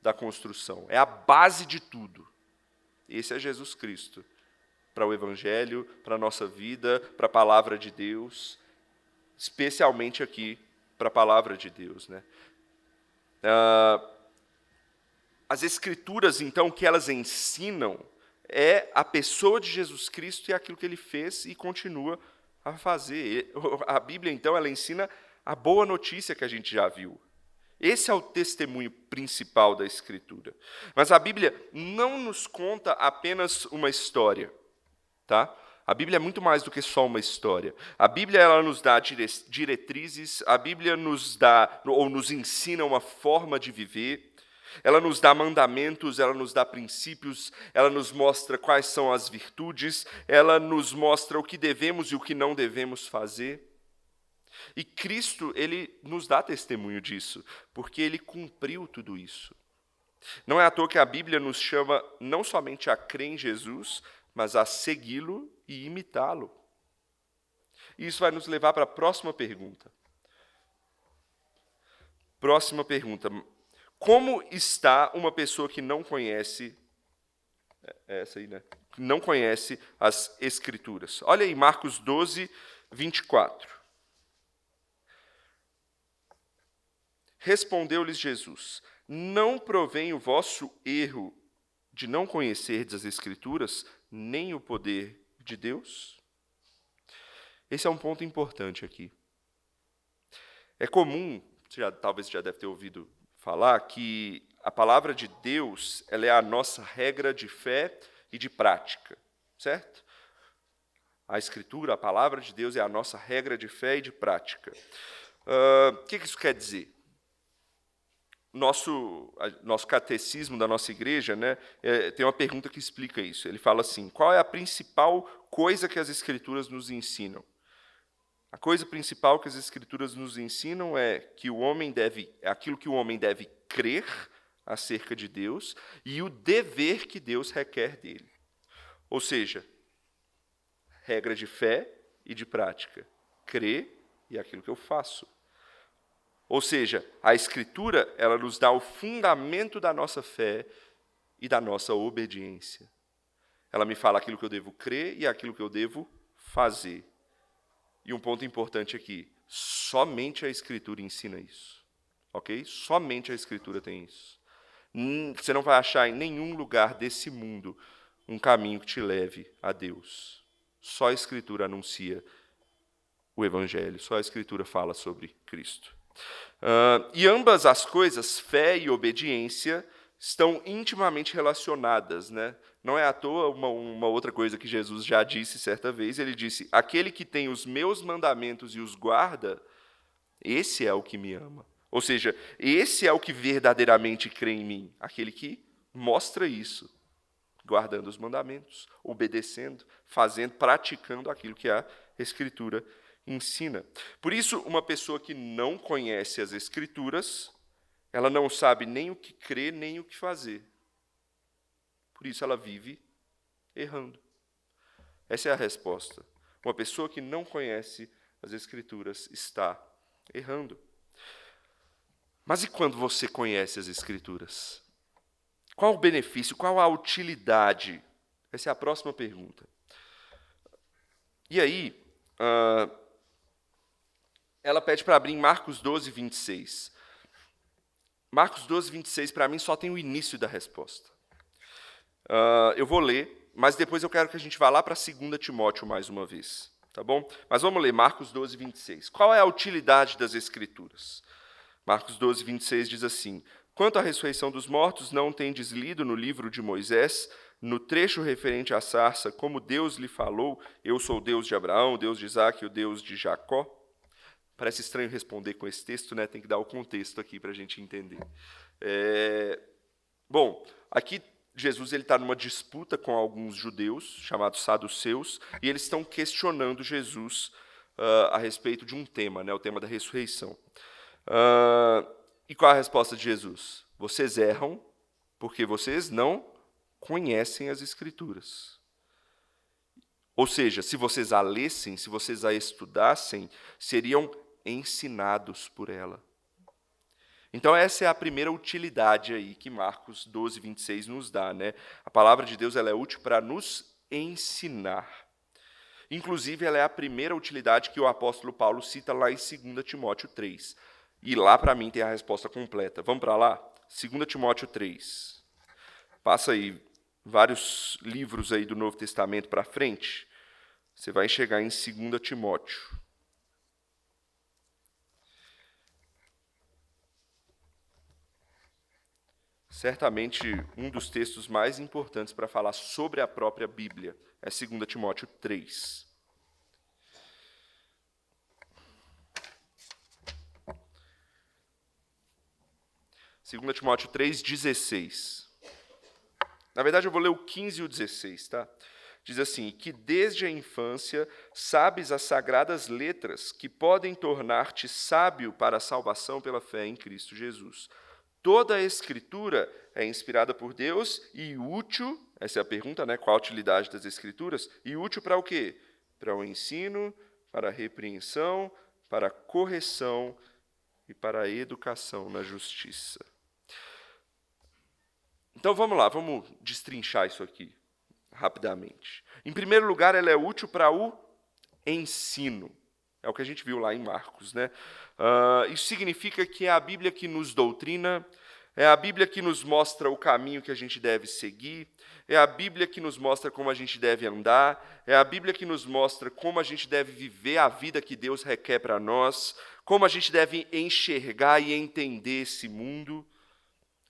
da construção. É a base de tudo. Esse é Jesus Cristo. Para o Evangelho, para a nossa vida, para a Palavra de Deus, especialmente aqui para a Palavra de Deus, né? As Escrituras, então, que elas ensinam é a pessoa de Jesus Cristo e aquilo que ele fez e continua a fazer. A Bíblia, então, ela ensina a boa notícia que a gente já viu. Esse é o testemunho principal da Escritura. Mas a Bíblia não nos conta apenas uma história. Tá? A Bíblia é muito mais do que só uma história. A Bíblia ela nos dá diretrizes, a Bíblia nos dá ou nos ensina uma forma de viver. Ela nos dá mandamentos, ela nos dá princípios, ela nos mostra quais são as virtudes, ela nos mostra o que devemos e o que não devemos fazer. E Cristo, ele nos dá testemunho disso, porque ele cumpriu tudo isso. Não é à toa que a Bíblia nos chama não somente a crer em Jesus, mas a segui-lo e imitá-lo. E isso vai nos levar para a próxima pergunta. Próxima pergunta. Como está uma pessoa que não conhece, essa aí, né? Não conhece as Escrituras? Olha aí, Marcos 12, 24. Respondeu-lhes Jesus: não provém o vosso erro de não conhecerdes as Escrituras, nem o poder de Deus? Esse é um ponto importante aqui. É comum, talvez já deve ter ouvido falar, que a palavra de Deus ela é a nossa regra de fé e de prática, certo? A Escritura, a palavra de Deus é a nossa regra de fé e de prática. O que isso quer dizer? Nosso catecismo da nossa igreja, né, tem uma pergunta que explica isso. Ele fala assim: qual é a principal coisa que as Escrituras nos ensinam? A coisa principal que as Escrituras nos ensinam é que aquilo que o homem deve crer acerca de Deus e o dever que Deus requer dele. Ou seja, regra de fé e de prática. Crer e aquilo que eu faço. Ou seja, a Escritura, ela nos dá o fundamento da nossa fé e da nossa obediência. Ela me fala aquilo que eu devo crer e aquilo que eu devo fazer. E um ponto importante aqui, somente a Escritura ensina isso. Ok? Somente a Escritura tem isso. Você não vai achar em nenhum lugar desse mundo um caminho que te leve a Deus. Só a Escritura anuncia o Evangelho, só a Escritura fala sobre Cristo. E ambas as coisas, fé e obediência, estão intimamente relacionadas, né? Não é à toa uma outra coisa que Jesus já disse certa vez. Ele disse: aquele que tem os meus mandamentos e os guarda, esse é o que me ama. Ou seja, esse é o que verdadeiramente crê em mim. Aquele que mostra isso, guardando os mandamentos, obedecendo, fazendo, praticando aquilo que a Escritura ensina. Por isso, uma pessoa que não conhece as Escrituras, ela não sabe nem o que crer, nem o que fazer. Por isso, ela vive errando. Essa é a resposta. Uma pessoa que não conhece as Escrituras está errando. Mas e quando você conhece as Escrituras? Qual o benefício, qual a utilidade? Essa é a próxima pergunta. E aí, ela pede para abrir em Marcos 12, 26. Marcos 12, 26, para mim, só tem o início da resposta. Eu vou ler, mas depois eu quero que a gente vá lá para 2 Timóteo mais uma vez. Tá bom? Mas vamos ler Marcos 12, 26. Qual é a utilidade das Escrituras? Marcos 12, 26 diz assim: quanto à ressurreição dos mortos, não tendes lido no livro de Moisés, no trecho referente à sarça, como Deus lhe falou: eu sou o Deus de Abraão, o Deus de Isaque e o Deus de Jacó? Parece estranho responder com esse texto, né? Tem que dar o contexto aqui para a gente entender. Bom, aqui Jesus está numa disputa com alguns judeus, chamados saduceus, e eles estão questionando Jesus a respeito de um tema, né? O tema da ressurreição. E qual a resposta de Jesus? Vocês erram porque vocês não conhecem as Escrituras. Ou seja, se vocês a lessem, se vocês a estudassem, seriam ensinados por ela. Então essa é a primeira utilidade aí que Marcos 12, 26 nos dá, né? A palavra de Deus ela é útil para nos ensinar. Inclusive, ela é a primeira utilidade que o apóstolo Paulo cita lá em 2 Timóteo 3. E lá, para mim, tem a resposta completa. Vamos para lá? 2 Timóteo 3. Passa aí vários livros aí do Novo Testamento para frente. Você vai chegar em 2 Timóteo. Certamente, um dos textos mais importantes para falar sobre a própria Bíblia é 2 Timóteo 3. 2 Timóteo 3,16. Na verdade, eu vou ler o 15 e o 16, tá? Diz assim: que desde a infância sabes as sagradas letras que podem tornar-te sábio para a salvação pela fé em Cristo Jesus. Toda a Escritura é inspirada por Deus e útil, essa é a pergunta, né? Qual a utilidade das Escrituras? E útil para o quê? Para o ensino, para a repreensão, para a correção e para a educação na justiça. Então vamos lá, vamos destrinchar isso aqui rapidamente. Em primeiro lugar, ela é útil para o ensino. É o que a gente viu lá em Marcos, né? Isso significa que é a Bíblia que nos doutrina, é a Bíblia que nos mostra o caminho que a gente deve seguir, é a Bíblia que nos mostra como a gente deve andar, é a Bíblia que nos mostra como a gente deve viver a vida que Deus requer para nós, como a gente deve enxergar e entender esse mundo.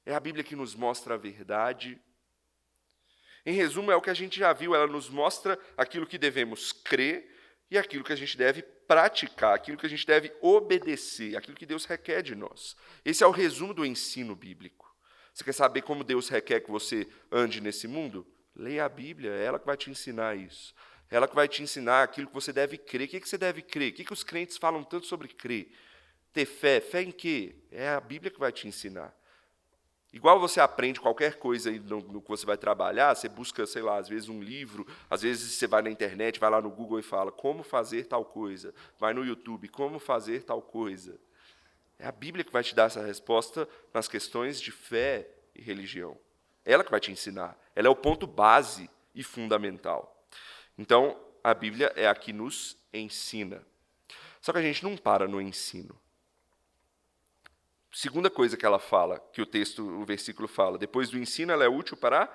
É a Bíblia que nos mostra a verdade. Em resumo, é o que a gente já viu, ela nos mostra aquilo que devemos crer e aquilo que a gente deve praticar, aquilo que a gente deve obedecer, aquilo que Deus requer de nós. Esse é o resumo do ensino bíblico. Você quer saber como Deus requer que você ande nesse mundo? Leia a Bíblia, é ela que vai te ensinar isso. É ela que vai te ensinar aquilo que você deve crer. O que você deve crer? O que os crentes falam tanto sobre crer? Ter fé. Fé em quê? É a Bíblia que vai te ensinar. Igual você aprende qualquer coisa aí no que você vai trabalhar, você busca, sei lá, às vezes um livro, às vezes você vai na internet, vai lá no Google e fala como fazer tal coisa, vai no YouTube, como fazer tal coisa. É a Bíblia que vai te dar essa resposta nas questões de fé e religião. É ela que vai te ensinar. Ela é o ponto base e fundamental. Então, a Bíblia é a que nos ensina. Só que a gente não para no ensino. Segunda coisa que ela fala, que o versículo fala, depois do ensino, ela é útil para a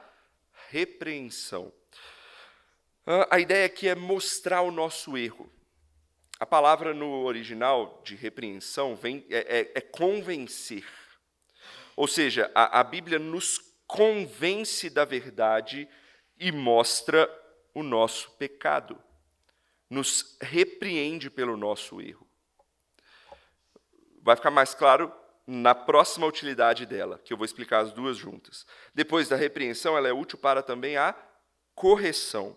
repreensão. A ideia aqui é mostrar o nosso erro. A palavra no original de repreensão é convencer. Ou seja, a Bíblia nos convence da verdade e mostra o nosso pecado. Nos repreende pelo nosso erro. Vai ficar mais claro na próxima utilidade dela, que eu vou explicar as duas juntas. Depois da repreensão, ela é útil para também a correção.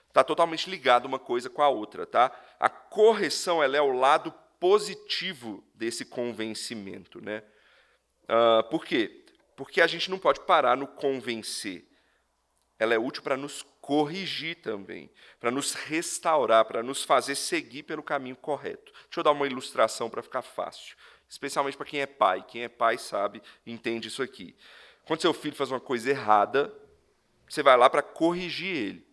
Está totalmente ligado uma coisa com a outra, tá? A correção, ela é o lado positivo desse convencimento, né? Por quê? Porque a gente não pode parar no convencer. Ela é útil para nos corrigir também, para nos restaurar, para nos fazer seguir pelo caminho correto. Deixa eu dar uma ilustração para ficar fácil. Especialmente para quem é pai. Quem é pai sabe, entende isso aqui. Quando seu filho faz uma coisa errada, você vai lá para corrigir ele.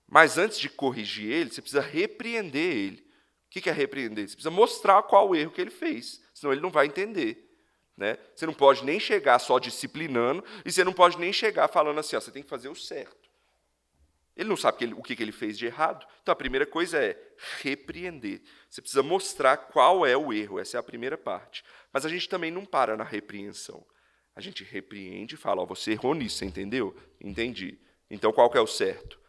Mas antes de corrigir ele, você precisa repreender ele. O que é repreender? Você precisa mostrar qual o erro que ele fez, senão ele não vai entender. Né? Você não pode nem chegar só disciplinando, e você não pode nem chegar falando assim, você tem que fazer o certo. Ele não sabe o que ele fez de errado. Então, a primeira coisa é repreender. Você precisa mostrar qual é o erro. Essa é a primeira parte. Mas a gente também não para na repreensão. A gente repreende e fala, você errou nisso, você entendeu? Entendi. Então, qual que é o certo?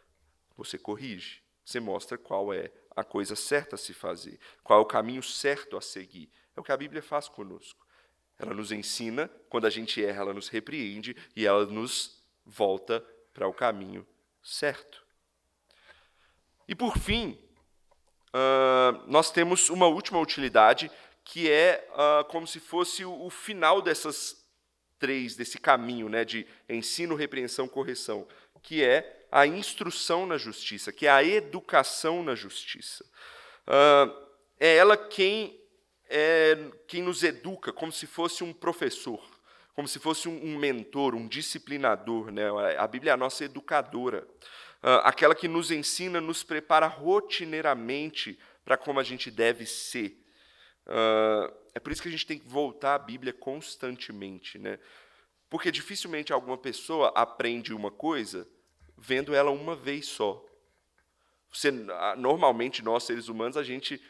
Você corrige. Você mostra qual é a coisa certa a se fazer. Qual é o caminho certo a seguir. É o que a Bíblia faz conosco. Ela nos ensina, quando a gente erra, ela nos repreende e ela nos volta para o caminho certo. E, por fim, nós temos uma última utilidade, que é como se fosse o final dessas três, desse caminho, né, de ensino, repreensão, correção, que é a instrução na justiça, que é a educação na justiça. É ela quem nos educa, como se fosse um professor, como se fosse um mentor, um disciplinador, né? A Bíblia é a nossa educadora, aquela que nos ensina, nos prepara rotineiramente para como a gente deve ser. É por isso que a gente tem que voltar à Bíblia constantemente, né? Porque dificilmente alguma pessoa aprende uma coisa vendo ela uma vez só. Normalmente, nós, seres humanos, a gente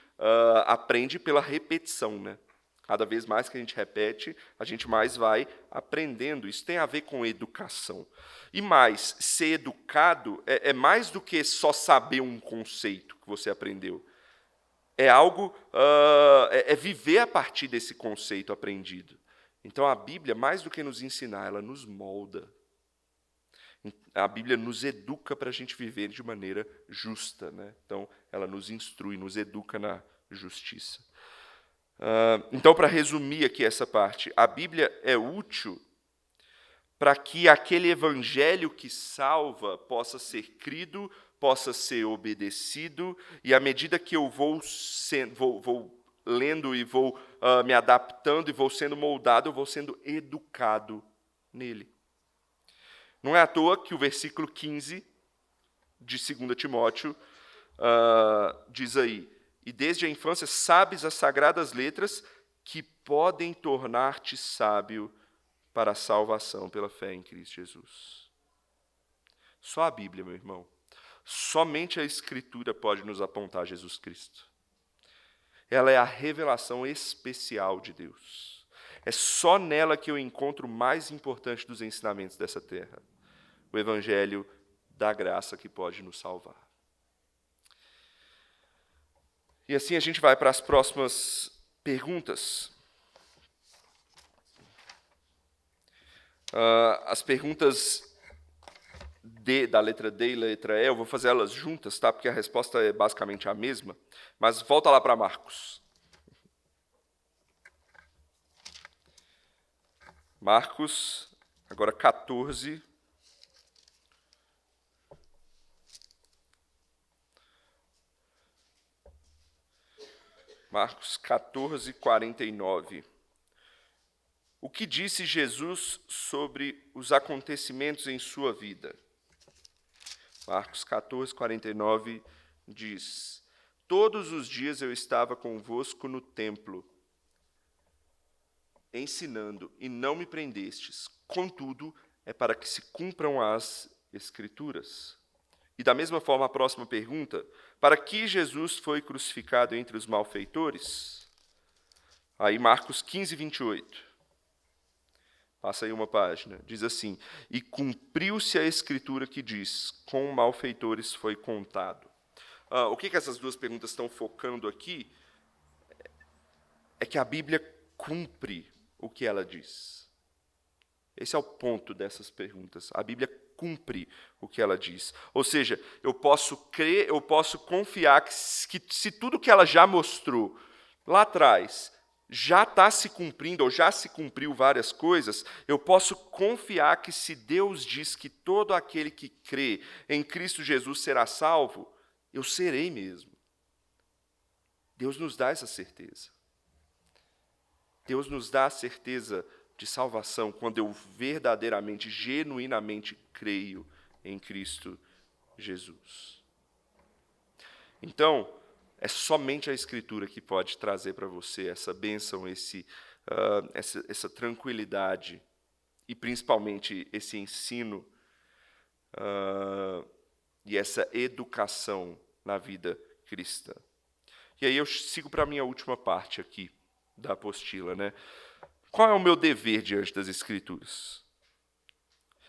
aprende pela repetição, né? Cada vez mais que a gente repete, a gente mais vai aprendendo. Isso tem a ver com educação. E mais, ser educado é mais do que só saber um conceito que você aprendeu. É algo, é viver a partir desse conceito aprendido. Então a Bíblia, mais do que nos ensinar, ela nos molda. A Bíblia nos educa para a gente viver de maneira justa, né? Então ela nos instrui, nos educa na justiça. Então, para resumir aqui essa parte, a Bíblia é útil para que aquele evangelho que salva possa ser crido, possa ser obedecido, e à medida que eu vou lendo e vou me adaptando e vou sendo moldado, eu vou sendo educado nele. Não é à toa que o versículo 15 de 2 Timóteo diz aí: e desde a infância sabes as sagradas letras que podem tornar-te sábio para a salvação pela fé em Cristo Jesus. Só a Bíblia, meu irmão. Somente a Escritura pode nos apontar a Jesus Cristo. Ela é a revelação especial de Deus. É só nela que eu encontro o mais importante dos ensinamentos dessa terra: o Evangelho da graça que pode nos salvar. E assim a gente vai para as próximas perguntas. As perguntas da letra D e letra E, eu vou fazer elas juntas, tá? Porque a resposta é basicamente a mesma. Mas volta lá para Marcos. Marcos, agora 14. Marcos 14, 49. O que disse Jesus sobre os acontecimentos em sua vida? Marcos 14, 49 diz: todos os dias eu estava convosco no templo, ensinando, e não me prendestes. Contudo, é para que se cumpram as Escrituras. E da mesma forma, a próxima pergunta: para que Jesus foi crucificado entre os malfeitores? Aí Marcos 15, 28. Passa aí uma página. Diz assim: e cumpriu-se a Escritura que diz, com malfeitores foi contado. O que essas duas perguntas estão focando aqui é que a Bíblia cumpre o que ela diz. Esse é o ponto dessas perguntas. A Bíblia cumpre o que ela diz. Ou seja, eu posso crer, eu posso confiar que se tudo que ela já mostrou lá atrás já está se cumprindo, ou já se cumpriu várias coisas, eu posso confiar que se Deus diz que todo aquele que crê em Cristo Jesus será salvo, eu serei mesmo. Deus nos dá essa certeza. Deus nos dá a certeza de salvação quando eu verdadeiramente, genuinamente creio em Cristo Jesus. Então, é somente a Escritura que pode trazer para você essa bênção, essa tranquilidade e, principalmente, esse ensino e essa educação na vida cristã. E aí eu sigo para a minha última parte aqui da apostila, né? Qual é o meu dever diante das Escrituras?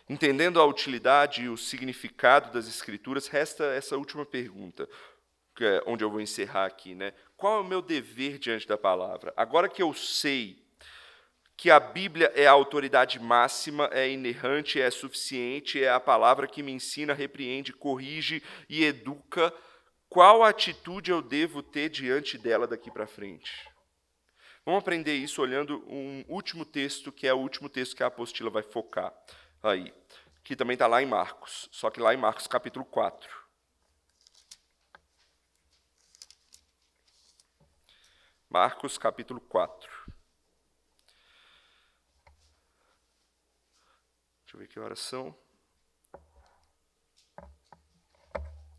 Entendendo a utilidade e o significado das Escrituras, resta essa última pergunta, onde eu vou encerrar aqui, né? Qual é o meu dever diante da palavra? Agora que eu sei que a Bíblia é a autoridade máxima, é inerrante, é suficiente, é a palavra que me ensina, repreende, corrige e educa, qual atitude eu devo ter diante dela daqui para frente? Vamos aprender isso olhando um último texto, que é o último texto que a apostila vai focar aí, que também está lá em Marcos, só que lá em Marcos capítulo 4. Marcos, capítulo 4. Deixa eu ver que horas são.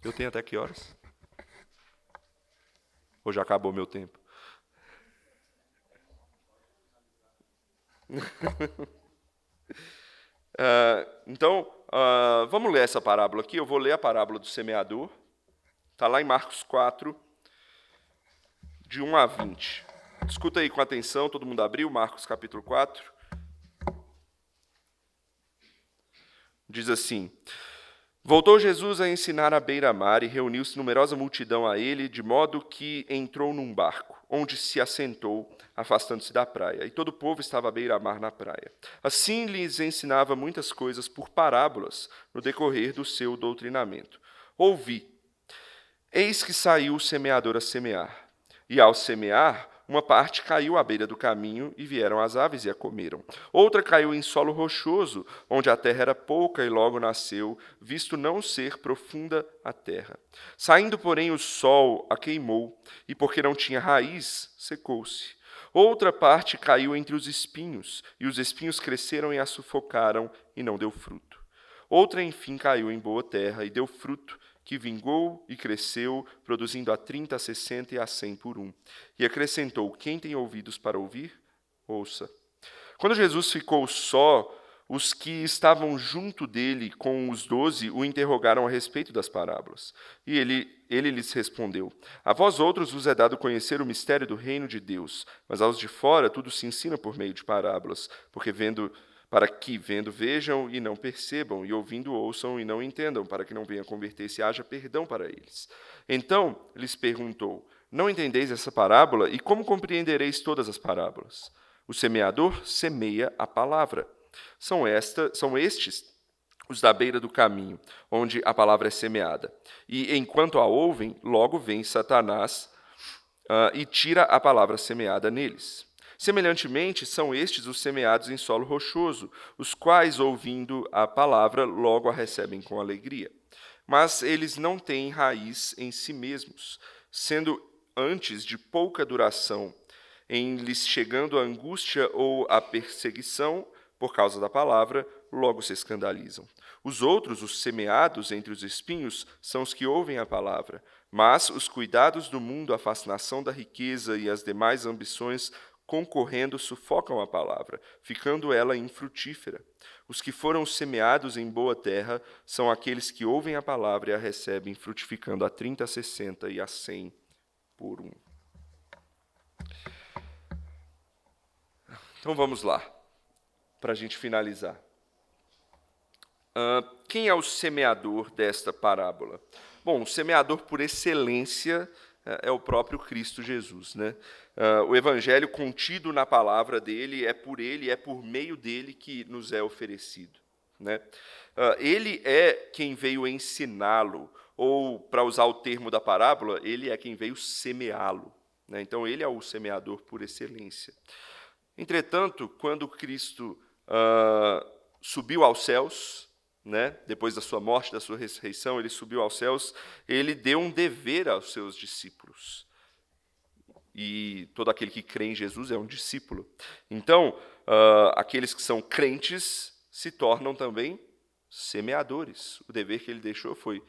Eu tenho até que horas? Ou já acabou meu tempo? Então, vamos ler essa parábola aqui. Eu vou ler a parábola do semeador. Está lá em Marcos 4, de 1 a 20. Escuta aí com atenção, todo mundo abriu, Marcos capítulo 4. Diz assim: Voltou Jesus a ensinar à beira-mar e reuniu-se numerosa multidão a ele, de modo que entrou num barco, onde se assentou, afastando-se da praia. E todo o povo estava à beira-mar na praia. Assim lhes ensinava muitas coisas por parábolas no decorrer do seu doutrinamento. Ouvi. Eis que saiu o semeador a semear. E ao semear, uma parte caiu à beira do caminho, e vieram as aves e a comeram. Outra caiu em solo rochoso, onde a terra era pouca, e logo nasceu, visto não ser profunda a terra. Saindo, porém, o sol a queimou, e porque não tinha raiz, secou-se. Outra parte caiu entre os espinhos, e os espinhos cresceram e a sufocaram, e não deu fruto. Outra, enfim, caiu em boa terra, e deu fruto, que vingou e cresceu, produzindo a 30, a 60 e a 100 por um. E acrescentou: quem tem ouvidos para ouvir, ouça. Quando Jesus ficou só, os que estavam junto dele com os 12 o interrogaram a respeito das parábolas. E ele lhes respondeu: a vós outros vos é dado conhecer o mistério do reino de Deus, mas aos de fora tudo se ensina por meio de parábolas, para que, vendo, vejam e não percebam, e ouvindo, ouçam e não entendam, para que não venha converter-se e haja perdão para eles. Então lhes perguntou: não entendeis essa parábola? E como compreendereis todas as parábolas? O semeador semeia a palavra. São estes os da beira do caminho, onde a palavra é semeada. E enquanto a ouvem, logo vem Satanás e tira a palavra semeada neles. Semelhantemente, são estes os semeados em solo rochoso, os quais, ouvindo a palavra, logo a recebem com alegria. Mas eles não têm raiz em si mesmos, sendo antes de pouca duração, em lhes chegando a angústia ou a perseguição por causa da palavra, logo se escandalizam. Os outros, os semeados entre os espinhos, são os que ouvem a palavra, mas os cuidados do mundo, a fascinação da riqueza e as demais ambições concorrendo sufocam a palavra, ficando ela infrutífera. Os que foram semeados em boa terra são aqueles que ouvem a palavra e a recebem, frutificando a 30, a 60 e a 100 por um. Então vamos lá, para a gente finalizar. Quem é o semeador desta parábola? Bom, o semeador por excelência é o próprio Cristo Jesus, né? O evangelho contido na palavra dele, é por meio dele que nos é oferecido, né? Ele é quem veio ensiná-lo, ou, para usar o termo da parábola, ele é quem veio semeá-lo, né? Então, ele é o semeador por excelência. Entretanto, quando Cristo subiu aos céus, né, depois da sua morte, da sua ressurreição, ele subiu aos céus, ele deu um dever aos seus discípulos. E todo aquele que crê em Jesus é um discípulo. Então, aqueles que são crentes se tornam também semeadores. O dever que ele deixou foi: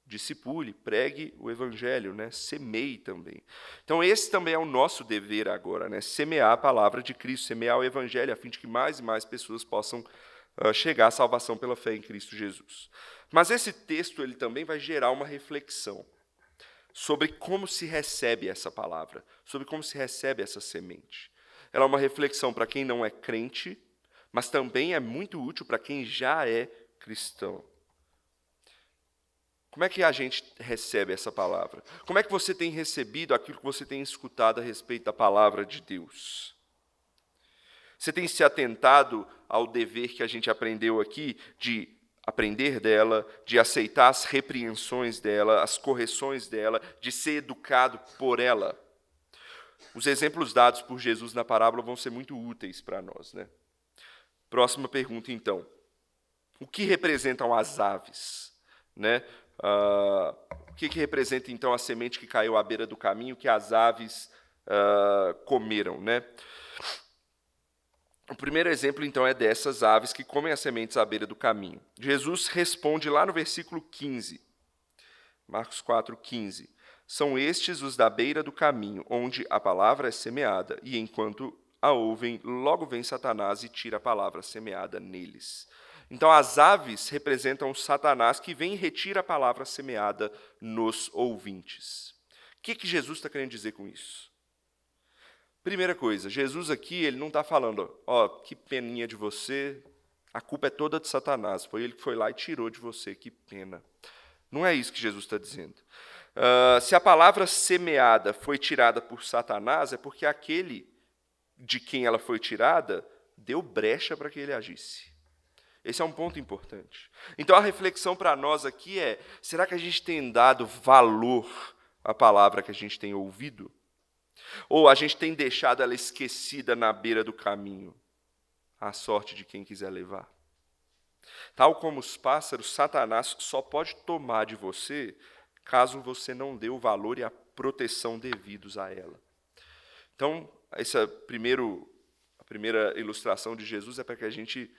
discipule, pregue o evangelho, né? Semeie também. Então, esse também é o nosso dever agora, né? Semear a palavra de Cristo, semear o evangelho, a fim de que mais e mais pessoas possam chegar à salvação pela fé em Cristo Jesus. Mas esse texto ele também vai gerar uma reflexão sobre como se recebe essa palavra, sobre como se recebe essa semente. Ela é uma reflexão para quem não é crente, mas também é muito útil para quem já é cristão. Como é que a gente recebe essa palavra? Como é que você tem recebido aquilo que você tem escutado a respeito da palavra de Deus? Você tem se atentado ao dever que a gente aprendeu aqui de aprender dela, de aceitar as repreensões dela, as correções dela, de ser educado por ela? Os exemplos dados por Jesus na parábola vão ser muito úteis para nós, né? Próxima pergunta, então. O que representam as aves, né? O que representa, então, a semente que caiu à beira do caminho, que as aves comeram, né? O primeiro exemplo, então, é dessas aves que comem as sementes à beira do caminho. Jesus responde lá no versículo 15, Marcos 4, 15. São estes os da beira do caminho, onde a palavra é semeada, e enquanto a ouvem, logo vem Satanás e tira a palavra semeada neles. Então, as aves representam Satanás, que vem e retira a palavra semeada nos ouvintes. O que Jesus está querendo dizer com isso? Primeira coisa, Jesus aqui ele não está falando: ó, que peninha de você, A culpa é toda de Satanás. Foi ele que foi lá e tirou de você. Que pena. Não é isso que Jesus está dizendo. Se a palavra semeada foi tirada por Satanás, é porque aquele de quem ela foi tirada deu brecha para que ele agisse. Esse é um ponto importante. Então, a reflexão para nós aqui é, será que a gente tem dado valor à palavra que a gente tem ouvido? Ou a gente tem deixado ela esquecida na beira do caminho? À sorte de quem quiser levar. Tal como os pássaros, Satanás só pode tomar de você caso você não dê o valor e a proteção devidos a ela. Então, a primeira ilustração de Jesus é para que a gente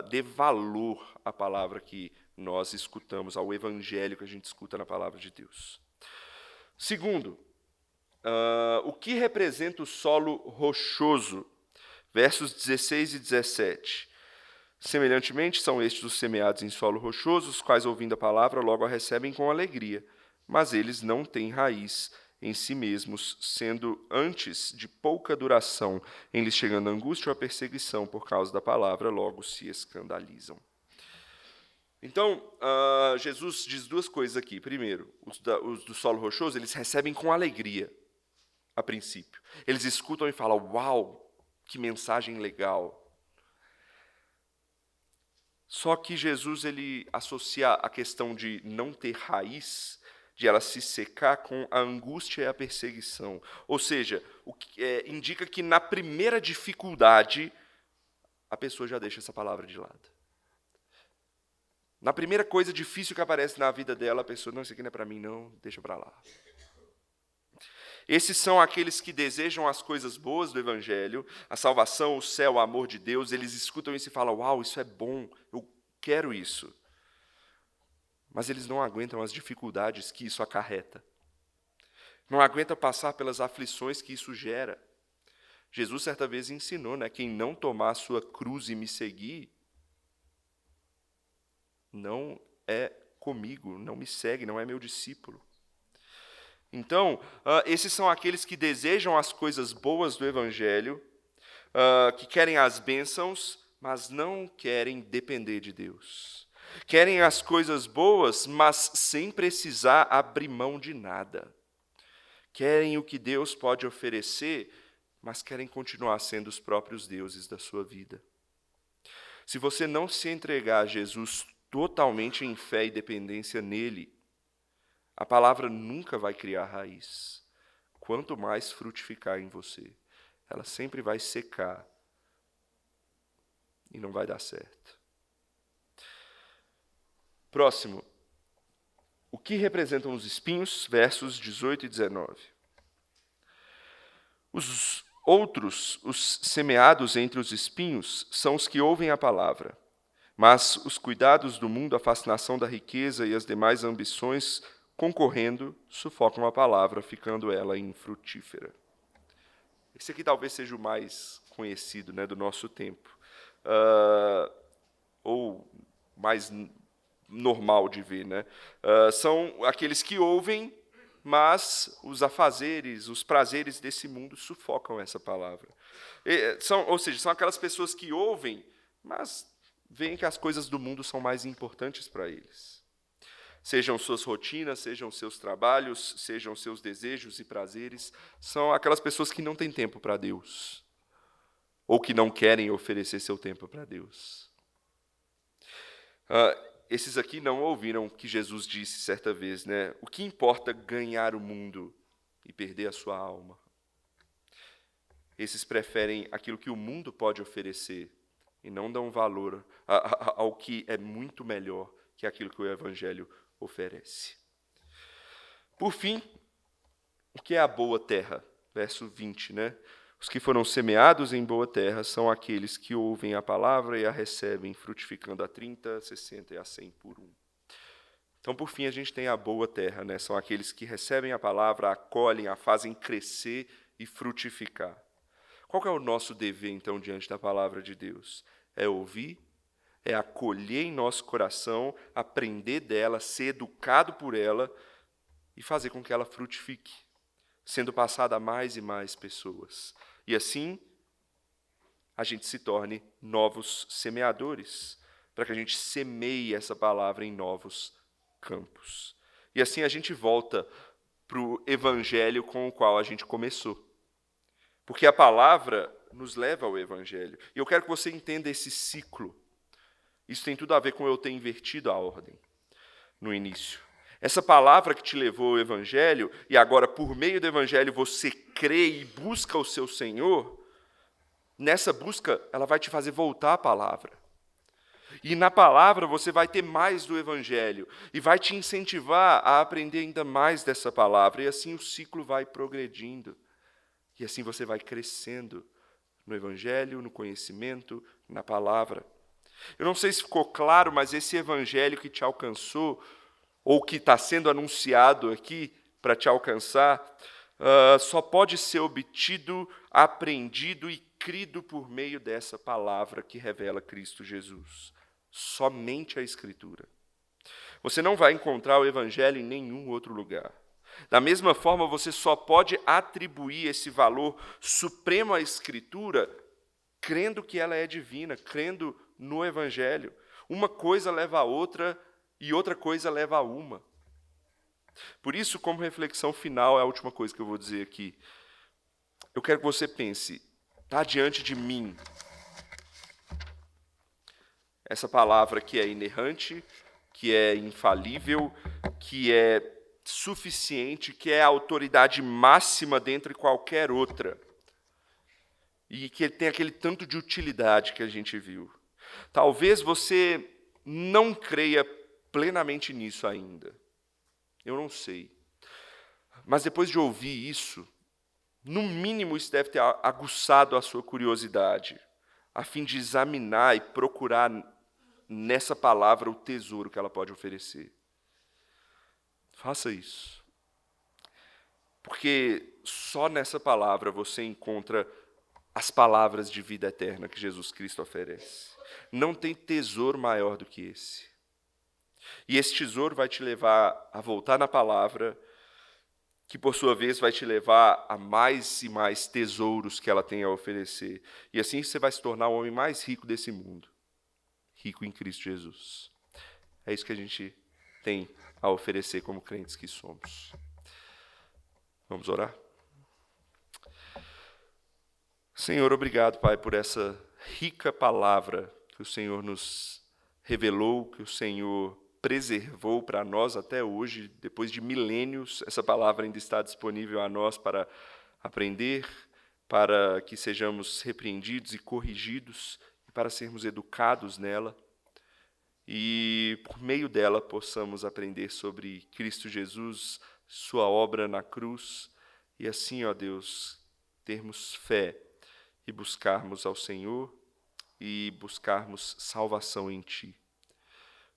dê valor à palavra que nós escutamos, ao evangelho que a gente escuta na palavra de Deus. Segundo, o que representa o solo rochoso? Versos 16 e 17. Semelhantemente, são estes os semeados em solo rochoso, os quais, ouvindo a palavra, logo a recebem com alegria, mas eles não têm raiz em si mesmos, sendo antes de pouca duração, em lhes chegando a angústia ou a perseguição por causa da palavra, logo se escandalizam. Então, Jesus diz duas coisas aqui. Primeiro, os do solo rochoso, eles recebem com alegria, a princípio. Eles escutam e falam, uau, que mensagem legal. Só que Jesus ele associa a questão de não ter raiz, de ela se secar, com a angústia e a perseguição. Ou seja, indica que na primeira dificuldade, a pessoa já deixa essa palavra de lado. Na primeira coisa difícil que aparece na vida dela, a pessoa, não, isso aqui não é para mim, não, deixa para lá. Esses são aqueles que desejam as coisas boas do Evangelho, a salvação, o céu, o amor de Deus, eles escutam isso e falam, uau, isso é bom, eu quero isso. Mas eles não aguentam as dificuldades que isso acarreta. Não aguentam passar pelas aflições que isso gera. Jesus, certa vez, ensinou, quem não tomar a sua cruz e me seguir, não é comigo, não me segue, não é meu discípulo. Então, esses são aqueles que desejam as coisas boas do Evangelho, que querem as bênçãos, mas não querem depender de Deus. Querem as coisas boas, mas sem precisar abrir mão de nada. Querem o que Deus pode oferecer, mas querem continuar sendo os próprios deuses da sua vida. Se você não se entregar a Jesus totalmente em fé e dependência nele, a palavra nunca vai criar raiz. Quanto mais frutificar em você, ela sempre vai secar e não vai dar certo. Próximo. O que representam os espinhos? Versos 18 e 19. Os outros, os semeados entre os espinhos, são os que ouvem a palavra, mas os cuidados do mundo, a fascinação da riqueza e as demais ambições concorrendo, sufocam a palavra, ficando ela infrutífera. Esse aqui talvez seja o mais conhecido, do nosso tempo. Ou mais normal de ver. São aqueles que ouvem, mas os afazeres, os prazeres desse mundo sufocam essa palavra. Ou seja, são aquelas pessoas que ouvem, mas veem que as coisas do mundo são mais importantes para eles. Sejam suas rotinas, sejam seus trabalhos, sejam seus desejos e prazeres, são aquelas pessoas que não têm tempo para Deus, ou que não querem oferecer seu tempo para Deus. Esses aqui não ouviram o que Jesus disse certa vez, O que importa ganhar o mundo e perder a sua alma? Esses preferem aquilo que o mundo pode oferecer e não dão valor ao que é muito melhor que aquilo que o Evangelho oferece. Por fim, o que é a boa terra? Verso 20, Os que foram semeados em boa terra são aqueles que ouvem a palavra e a recebem, frutificando a 30, 60 e a 100 por um. Então, por fim, a gente tem a boa terra, São aqueles que recebem a palavra, a acolhem, a fazem crescer e frutificar. Qual que é o nosso dever, então, diante da palavra de Deus? É ouvir, é acolher em nosso coração, aprender dela, ser educado por ela e fazer com que ela frutifique, sendo passada a mais e mais pessoas. E assim, a gente se torne novos semeadores, para que a gente semeie essa palavra em novos campos. E assim a gente volta para o evangelho com o qual a gente começou. Porque a palavra nos leva ao evangelho. E eu quero que você entenda esse ciclo. Isso tem tudo a ver com eu ter invertido a ordem no início. Essa palavra que te levou ao evangelho, e agora por meio do evangelho você crê e busca o seu Senhor, nessa busca ela vai te fazer voltar à palavra. E na palavra você vai ter mais do evangelho e vai te incentivar a aprender ainda mais dessa palavra. E assim o ciclo vai progredindo. E assim você vai crescendo no evangelho, no conhecimento, na palavra. Eu não sei se ficou claro, mas esse evangelho que te alcançou, ou que está sendo anunciado aqui para te alcançar, só pode ser obtido, aprendido e crido por meio dessa palavra que revela Cristo Jesus. Somente a Escritura. Você não vai encontrar o evangelho em nenhum outro lugar. Da mesma forma, você só pode atribuir esse valor supremo à Escritura crendo que ela é divina, crendo no evangelho. Uma coisa leva a outra e outra coisa leva a uma. Por isso, como reflexão final, é a última coisa que eu vou dizer aqui. Eu quero que você pense, está diante de mim essa palavra que é inerrante, que é infalível, que é suficiente, que é a autoridade máxima dentre qualquer outra. E que tem aquele tanto de utilidade que a gente viu. Talvez você não creia plenamente nisso ainda. Eu não sei. Mas depois de ouvir isso, no mínimo isso deve ter aguçado a sua curiosidade, a fim de examinar e procurar nessa palavra o tesouro que ela pode oferecer. Faça isso. Porque só nessa palavra você encontra as palavras de vida eterna que Jesus Cristo oferece. Não tem tesouro maior do que esse. E esse tesouro vai te levar a voltar na palavra, que por sua vez vai te levar a mais e mais tesouros que ela tem a oferecer. E assim você vai se tornar o homem mais rico desse mundo. Rico em Cristo Jesus. É isso que a gente tem a oferecer como crentes que somos. Vamos orar? Senhor, obrigado, Pai, por essa rica palavra que o Senhor nos revelou, que o Senhor preservou para nós até hoje, depois de milênios, essa palavra ainda está disponível a nós para aprender, para que sejamos repreendidos e corrigidos, e para sermos educados nela, e por meio dela possamos aprender sobre Cristo Jesus, sua obra na cruz, e assim, ó Deus, termos fé e buscarmos ao Senhor e buscarmos salvação em Ti.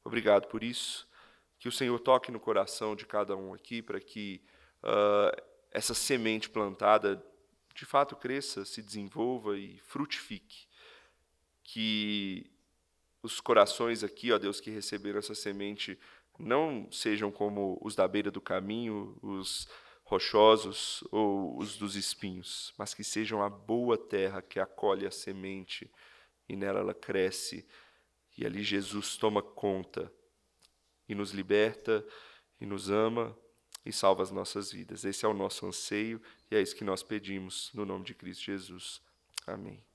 Obrigado por isso. Que o Senhor toque no coração de cada um aqui para que essa semente plantada de fato cresça, se desenvolva e frutifique. Que os corações aqui, ó Deus, que receberam essa semente não sejam como os da beira do caminho, os rochosos ou os dos espinhos, mas que sejam a boa terra que acolhe a semente e nela ela cresce e ali Jesus toma conta e nos liberta e nos ama e salva as nossas vidas. Esse é o nosso anseio e é isso que nós pedimos no nome de Cristo Jesus. Amém.